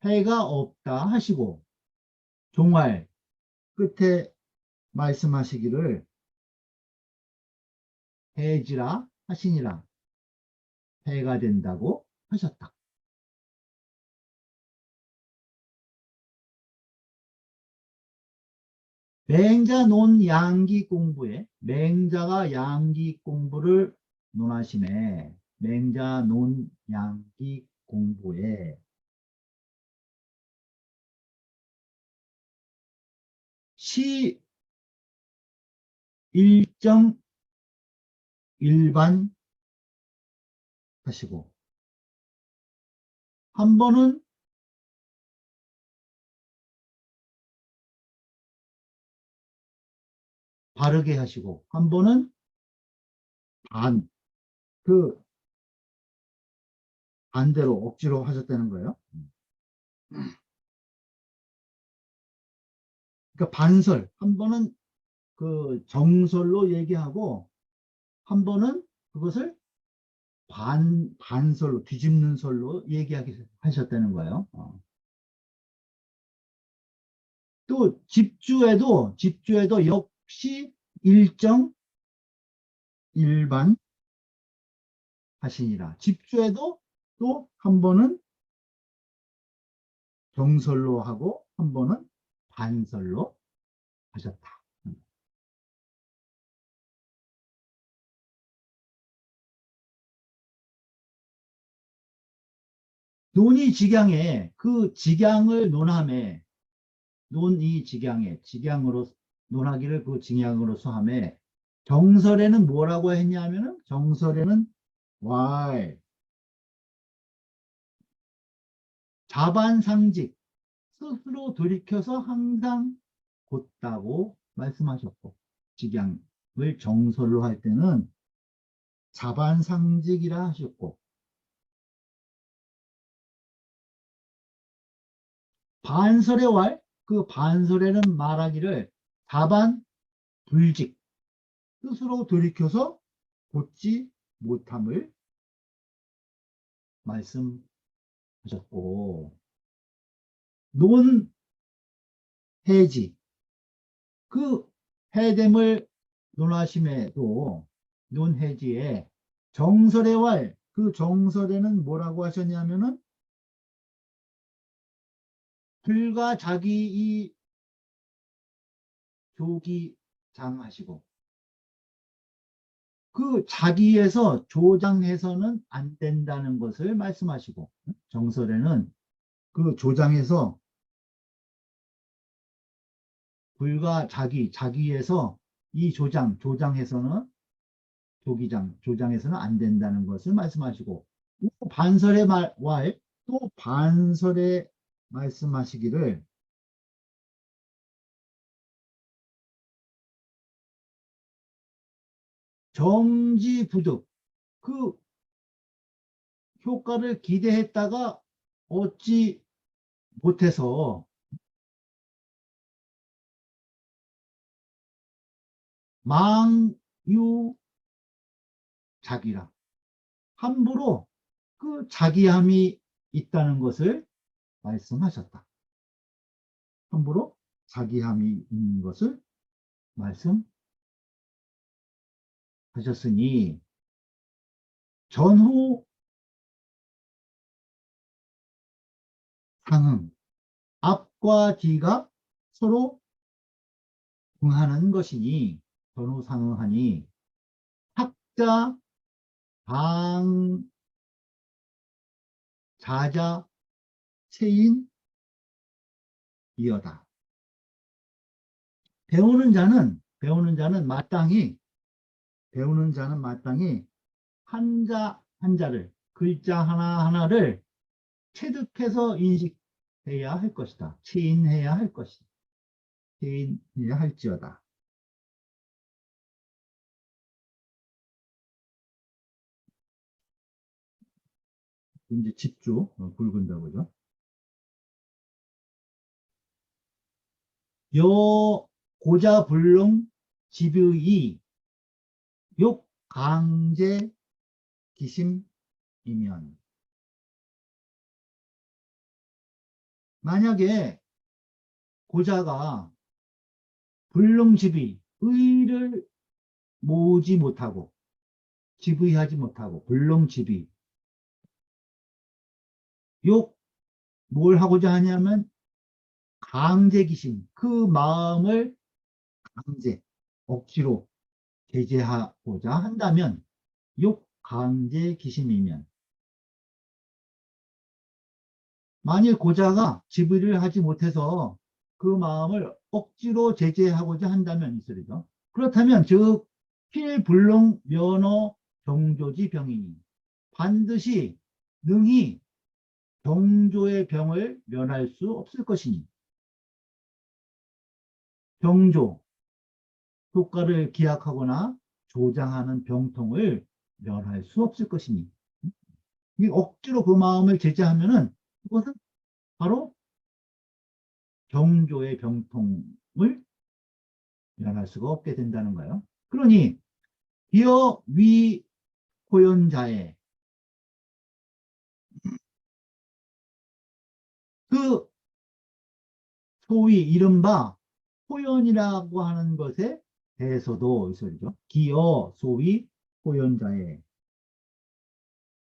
A: 해가 없다 하시고 종말 끝에 말씀하시기를 해지라 하시니라 해가 된다고 하셨다. 맹자 논 양기 공부에 맹자가 양기 공부를 논하심에 맹자 논 양기 공부에 시 일정 일반 하시고 한 번은 바르게 하시고 한 번은 그 반대로 억지로 하셨다는 거예요. 그러니까 반설 한 번은 그 정설로 얘기하고 한 번은 그것을 반설로 뒤집는 설로 얘기하기 하셨다는 거예요. 또 집주에도 역시 일정 일반 하시니라. 집주에도 또 한 번은 정설로 하고 한 번은 반설로 하셨다. 논의직양에 그 직양을 논함에 논의직양에 직양으로 논하기를 그 직양으로서 함에 정설에는 뭐라고 했냐면은 정설에는 why 자반상직 스스로 돌이켜서 항상 곧다고 말씀하셨고 직양을 정설로 할 때는 자반상직이라 하셨고 반설의 왈그 반설에는 말하기를 자반불직 스스로 돌이켜서 곧지 못함을 말씀하셨고 논해지 그 해됨을 논하심에도 논해지에 정설의 왈그 정설에는 뭐라고 하셨냐면은 불과 자기 이 조기장하시고 그 자기에서 조장해서는 안 된다는 것을 말씀하시고 정설에는 그 조장해서 불과 자기에서 이 조장해서는 조장해서는 안 된다는 것을 말씀하시고 또 반설의 또 반설에 말씀하시기를 정지부득 그 효과를 기대했다가 얻지 못해서 망유작이라 함부로 그 자기함이 있다는 것을 말씀하셨다. 함부로 자기함이 있는 것을 말씀하셨으니 전후 상응 앞과 뒤가 서로 응하는 것이니 전후 상응하니 학자 방 자자 체인이여다. 배우는 자는 마땅히 한자 한자를 글자 하나하나를 체득해서 인식해야 할 것이다. 체인해야 할 것이다. 체인해야 할지어다. 이제 집주 굵은다 보죠. 여 고자 불능 집의 욕 강제 기심이면 만약에 고자가 불능집의 의를 모으지 못하고 지휘하지 못하고 불능집의 욕 뭘 하고자 하냐면 강제기심 그 마음을 강제 억지로 제재하고자 한다면 욕 강제기심이면 만일 고자가 지휘를 하지 못해서 그 마음을 억지로 제재하고자 한다면 이 소리죠. 그렇다면 즉 필불능 면허 정조지 병이니 반드시 능히 병조의 병을 면할 수 없을 것이니 병조 효과를 기약하거나 조장하는 병통을 면할 수 없을 것이니 이 억지로 그 마음을 제재하면은 그것은 바로 병조의 병통을 면할 수가 없게 된다는 거예요. 그러니 비어 위 호연자의 그 소위 이른바 호연이라고 하는 것에 대해서도 이 소리죠. 기어 소위 호연자의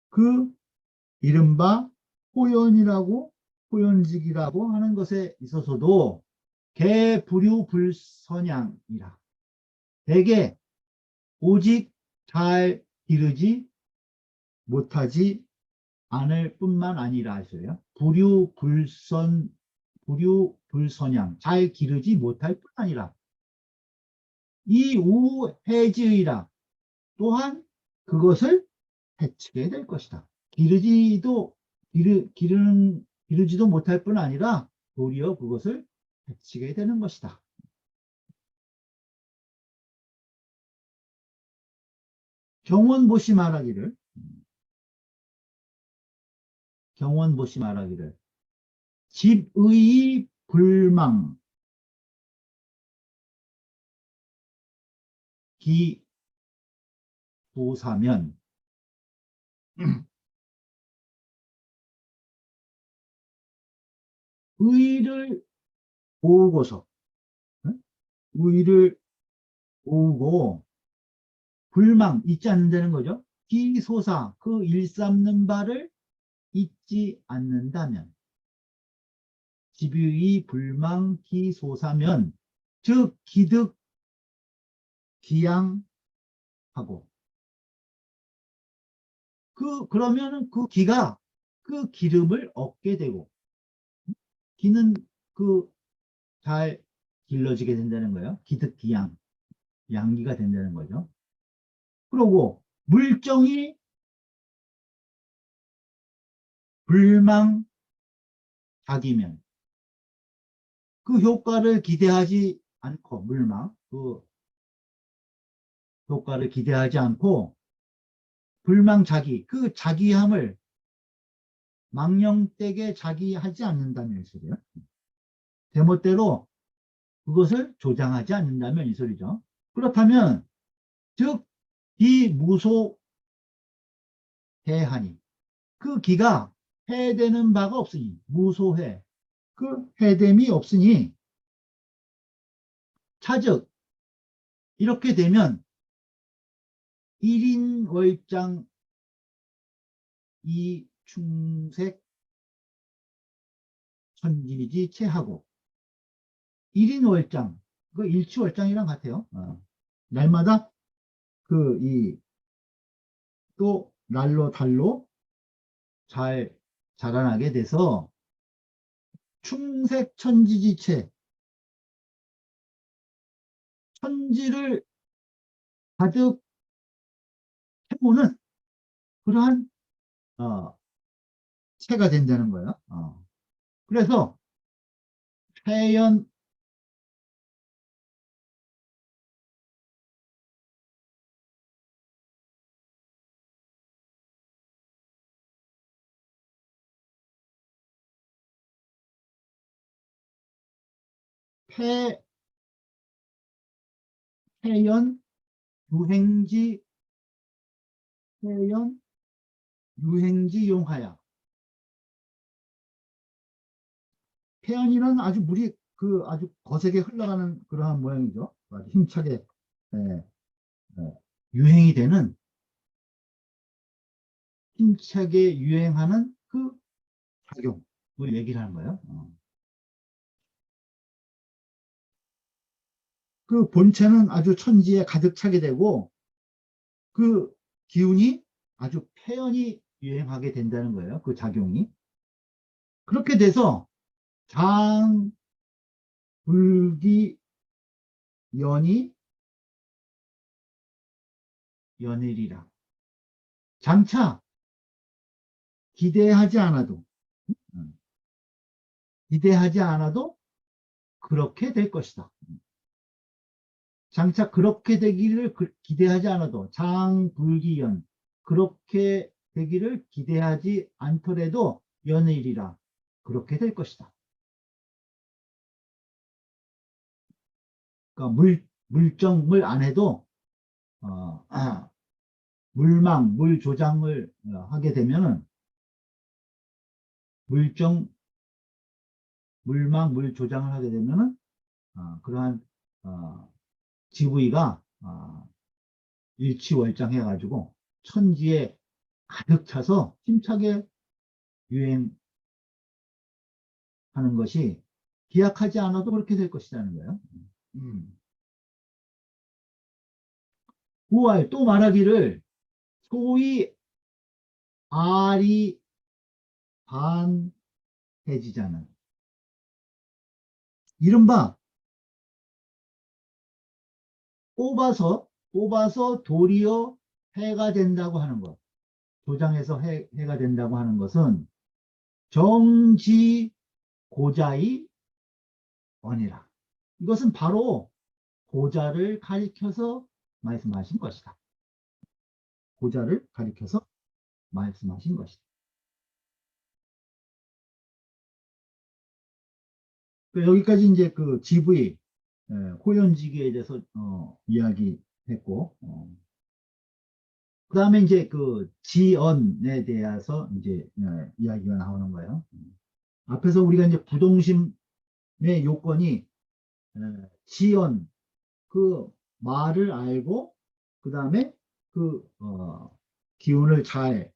A: 그 이른바 호연이라고 호연직이라고 하는 것에 있어서도 개불유불선양이라 대개 오직 잘 기르지 못하지 않을 뿐만 아니라 했어요. 불유불선양 잘 기르지 못할 뿐 아니라 이 우해지의라 또한 그것을 해치게 될 것이다. 기르지도 못할 뿐 아니라 도리어 그것을 해치게 되는 것이다. 경원보시 말하기를 집의 불망 기도사면 의를 모으고서 의를 모으고 불망 잊지 않는다는 거죠. 기소사 그 일삼는 바를 잊지 않는다면 집유의 불망 기소사면 즉 기득 기양하고 그러면은 그 기가 그 기름을 얻게 되고 기는 그 잘 길러지게 된다는 거예요. 기득 기양 양기가 된다는 거죠. 그러고 물정이 불망작이면 그 효과를 기대하지 않고 물망 그 효과를 기대하지 않고 불망자기, 그 자기함을 망령되게 자기하지 않는다면 이 소리예요. 제멋대로 그것을 조장하지 않는다면 이 소리죠. 그렇다면 즉 비무소해하니, 그 기가 해되는 바가 없으니, 무소해, 그 해됨이 없으니, 차즉 이렇게 되면 1인 월장 이충색 천지지체하고, 1인 월장, 그 일치월장이랑 같아요. 날마다 또 날로 달로 잘 자라나게 돼서 충색 천지지체, 천지를 가득 채우는 그러한 체가 된다는 거예요. 그래서 폐연, 폐, 폐연 유행지, 폐연 유행지 용하야. 폐연이는 아주 물이 아주 거세게 흘러가는 그러한 모양이죠. 아주 힘차게 예, 유행이 되는, 힘차게 유행하는 그 작용을 얘기를 하는 거예요. 그 본체는 아주 천지에 가득 차게 되고 그 기운이 아주 폐연히 유행하게 된다는 거예요. 그 작용이. 그렇게 돼서 장, 불기, 연이, 연일이라. 장차 기대하지 않아도, 음, 기대하지 않아도 그렇게 될 것이다. 장차 그렇게 되기를 기대하지 않아도, 장불기연, 그렇게 되기를 기대하지 않더라도 연일이라, 그렇게 될 것이다. 그러니까 물정을 안 해도 어, 물 조장을 하게 되면은, 물정, 물 조장을 하게 되면은 그러한 GV가 일치월장해 가지고 천지에 가득 차서 힘차게 유행하는 것이 기약하지 않아도 그렇게 될 것이라는 거예요. 음. 9월 또 말하기를 소위 아리 반해지자는, 이른바 뽑아서 도리어 해가 된다고 하는 것, 조장해서 해가 된다고 하는 것은 정지 고자의 언이라. 이것은 바로 고자를 가리켜서 말씀하신 것이다. 고자를 가리켜서 말씀하신 것이다. 여기까지 이제 그 GV, 호연지기에 대해서 이야기했고, 그 다음에 이제 그 지언에 대해서 이제 이야기가 나오는 거예요. 앞에서 우리가 이제 부동심의 요건이 지언, 그 말을 알고 그 다음에 기운을 잘,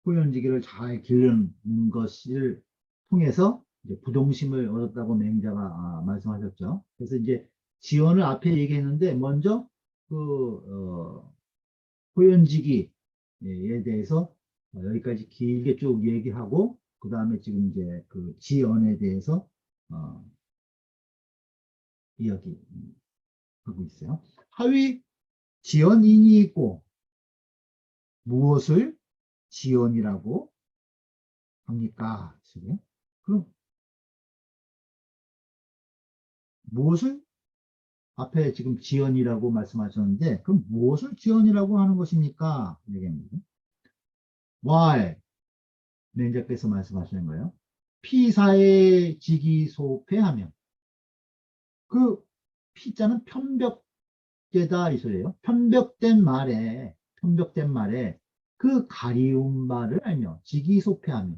A: 호연지기를 잘 기르는 것을 통해서 이제 부동심을 얻었다고 맹자가 말씀하셨죠. 그래서 이제 지언을 앞에 얘기했는데 먼저 그 호연지기에 대해서 여기까지 길게 쭉 얘기하고 그 다음에 지금 이제 그 지언에 대해서 어, 이야기하고 있어요. 하위 지언인이 있고 무엇을 지언이라고 합니까? 그럼 무엇을 앞에 지금 지연이라고 말씀하셨는데, 그럼 무엇을 지연이라고 하는 것입니까? 얘기합니다. why, 맹자께서 말씀하시는 거예요. 피사의 직이소패하며, 그 피자는 편벽되다 이 소리예요. 편벽된 말에 그 가리운 말을 알며, 직이소패하며,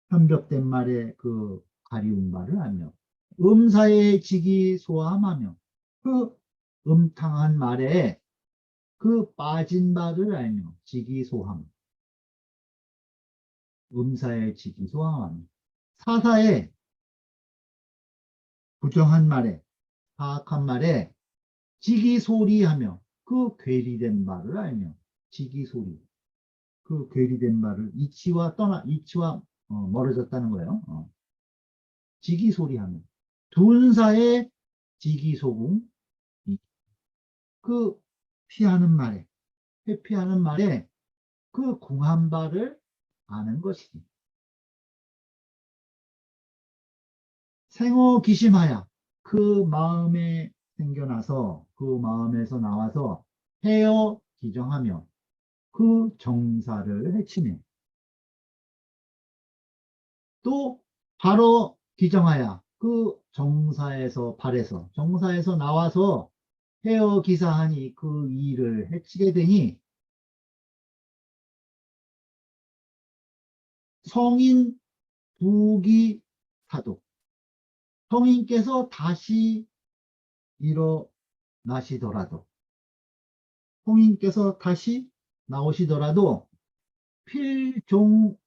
A: 편벽된 말에 그 가리운 말을 알며, 음사의 직이소함하며, 그 음탕한 말에 그 빠진 말을 알며, 직이소함, 음사의 직이소함하며, 사사의 부정한 말에, 사악한 말에 지기소리하며, 그 괴리된 말을 알며, 지기소리, 그 괴리된 말을 이치와 멀어졌다는 거예요. 지기소리하며, 둔사의 지기소궁, 그 피하는 말에, 회피하는 말에 그 궁한 바를 아는 것이니. 생어기심하야, 그 마음에 생겨나서 그 마음에서 나와서 헤어 기정하며 그 정사를 해치며, 또 바로 기정하야, 그 정사에서 발에서 정사에서 나와서 헤어 기사하니 그 일을 해치게 되니 성인 부기 사도, 성인께서 다시 일어나시더라도, 성인께서 다시 나오시더라도 필종옥의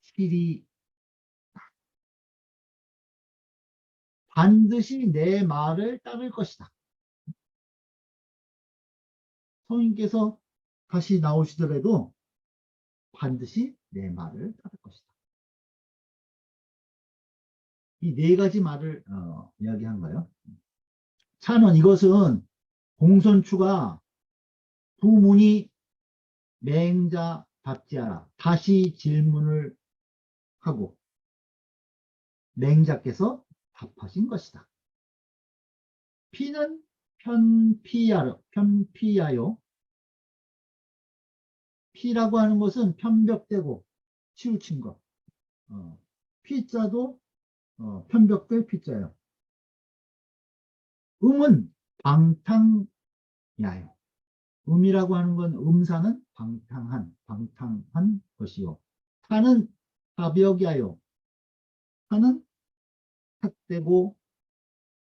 A: 실이 반드시 내 말을 따를 것이다. 성인께서 다시 나오시더라도 반드시 내 말을 따를 것이다. 이 네 가지 말을 이야기한 거예요. 찬원, 이것은 공손추가 부문이 맹자 답지하라, 다시 질문을 하고 맹자께서 답하신 것이다. 피는 편피야요. 피라고 하는 것은 편벽되고 치우친 것. 피자도 편벽될 피자예요. 음은 방탕야요. 음이라고 하는 건, 음사는 방탕한 것이요. 타는 타벽야요. 타는 탁되고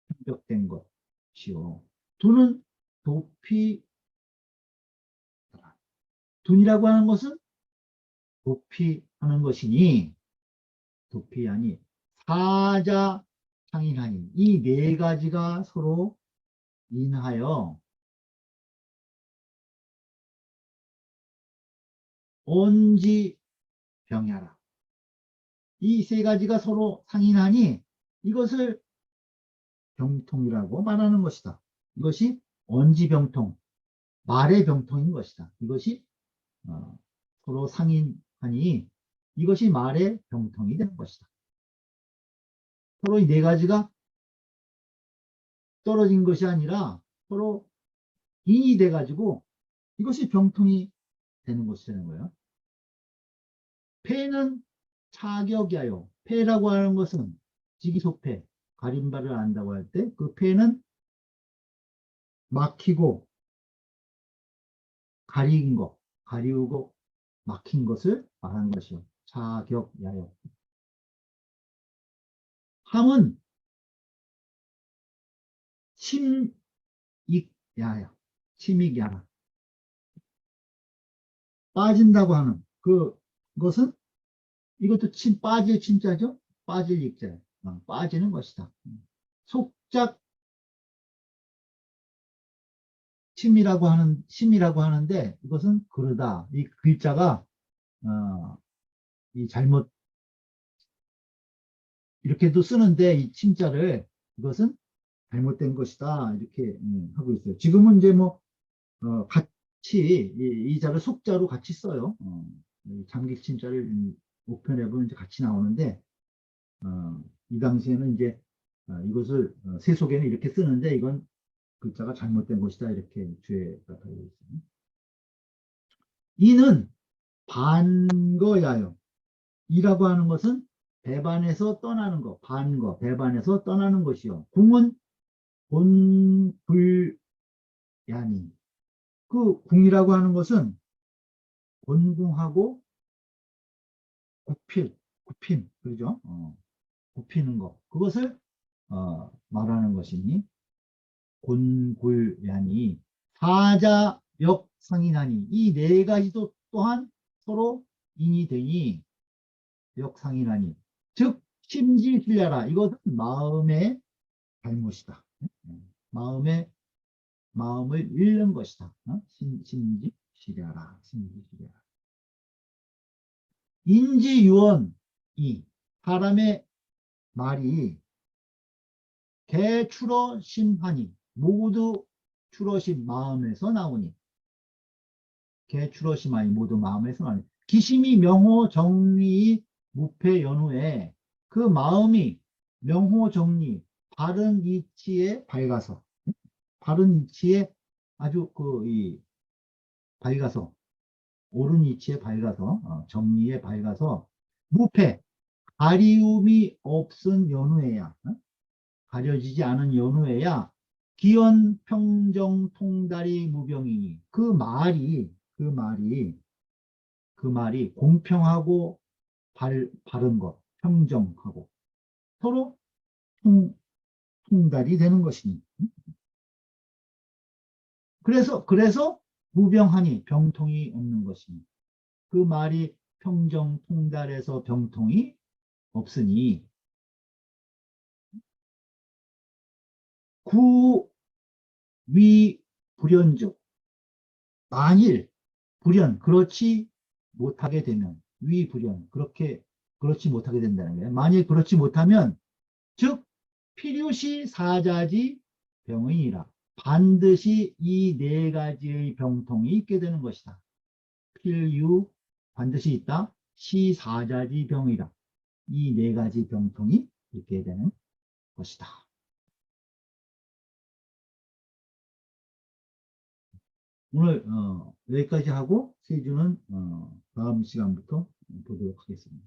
A: 편벽된 것이요. 두는 도피, 둔이라고 하는 것은 도피하는 것이니, 도피하니 사자 창인하니, 이 네 가지가 서로 인하여 온지 병야라. 이 세 가지가 서로 상인하니 이것을 병통이라고 말하는 것이다. 이것이 언지병통, 말의 병통인 것이다. 이것이 서로 상인하니 이것이 말의 병통이 되는 것이다. 서로 이 네 가지가 떨어진 것이 아니라 서로 인이 돼가지고 이것이 병통이 되는 것이 되는 거예요. 폐는 차격이야요. 폐라고 하는 것은 직이소폐, 가림바를 안다고 할 때 그 폐는 막히고 가린 것, 가리우고 막힌 것을 말하는 것이요. 차격야요. 함은 침익야야. 침익야라. 빠진다고 하는 그것은, 이것도 빠질 침자죠. 빠질 익자예요. 빠지는 것이다. 속작 심이라고 하는데 이것은 그러다. 이 글자가 이 잘못 이렇게도 쓰는데, 이 침자를, 이것은 잘못된 것이다 이렇게 하고 있어요. 지금은 이제 뭐 같이 이 자를 속자로 같이 써요. 잠길 침자를 우편에 보면 이제 같이 나오는데 이 당시에는 이제 이것을 세속에는 이렇게 쓰는데 이건 글자가 잘못된 것이다. 이렇게 죄가 달려 있어요. 이는 반거야요. 이라고 하는 것은 배반에서 떠나는 것, 반거, 배반에서 떠나는 것이요. 궁은 곤불야니. 그 궁이라고 하는 것은 곤궁하고 굽힘, 그죠? 굽히는 것. 그것을 말하는 것이니 곤불야니 사자역상이나니 이 네 가지도 또한 서로 인이 되니 역상이나니 즉 심지실ля라 이것은 마음의 잘못이다. 마음을 잃는 것이다. 심지시려라. 심지시려라. 인지유언이 사람의 말이 개추러심하니 모두 추러심 마음에서 나오니 개추러심하니 모두 마음에서 나오니 기심이 명호정리 무패연후에 그 마음이 명호정리 바른 이치에 밝아서 바른 이치에 아주 밝아서 옳은 이치에 밝아서 정리에 밝아서 무패 가리움이 없은 연후에야 가려지지 않은 연후에야 기원 평정 통달이 무병이니 그 말이 공평하고 바른 것 평정하고 서로 통달이 되는 것이니 그래서 무병하니 병통이 없는 것이니 그 말이 평정 통달해서 병통이 없으니 구위 불연즉 만일 불연 그렇지 못하게 되면 위불연 그렇지 못하게 된다는 거예요. 만일 그렇지 못하면 즉 필요시 사자지 병이니라 반드시 이 네 가지의 병통이 있게 되는 것이다. 필유 반드시 있다. 시사자지 병이라 이 네 가지 병통이 있게 되는 것이다. 오늘 여기까지 하고 세주는 다음 시간부터 보도록 하겠습니다.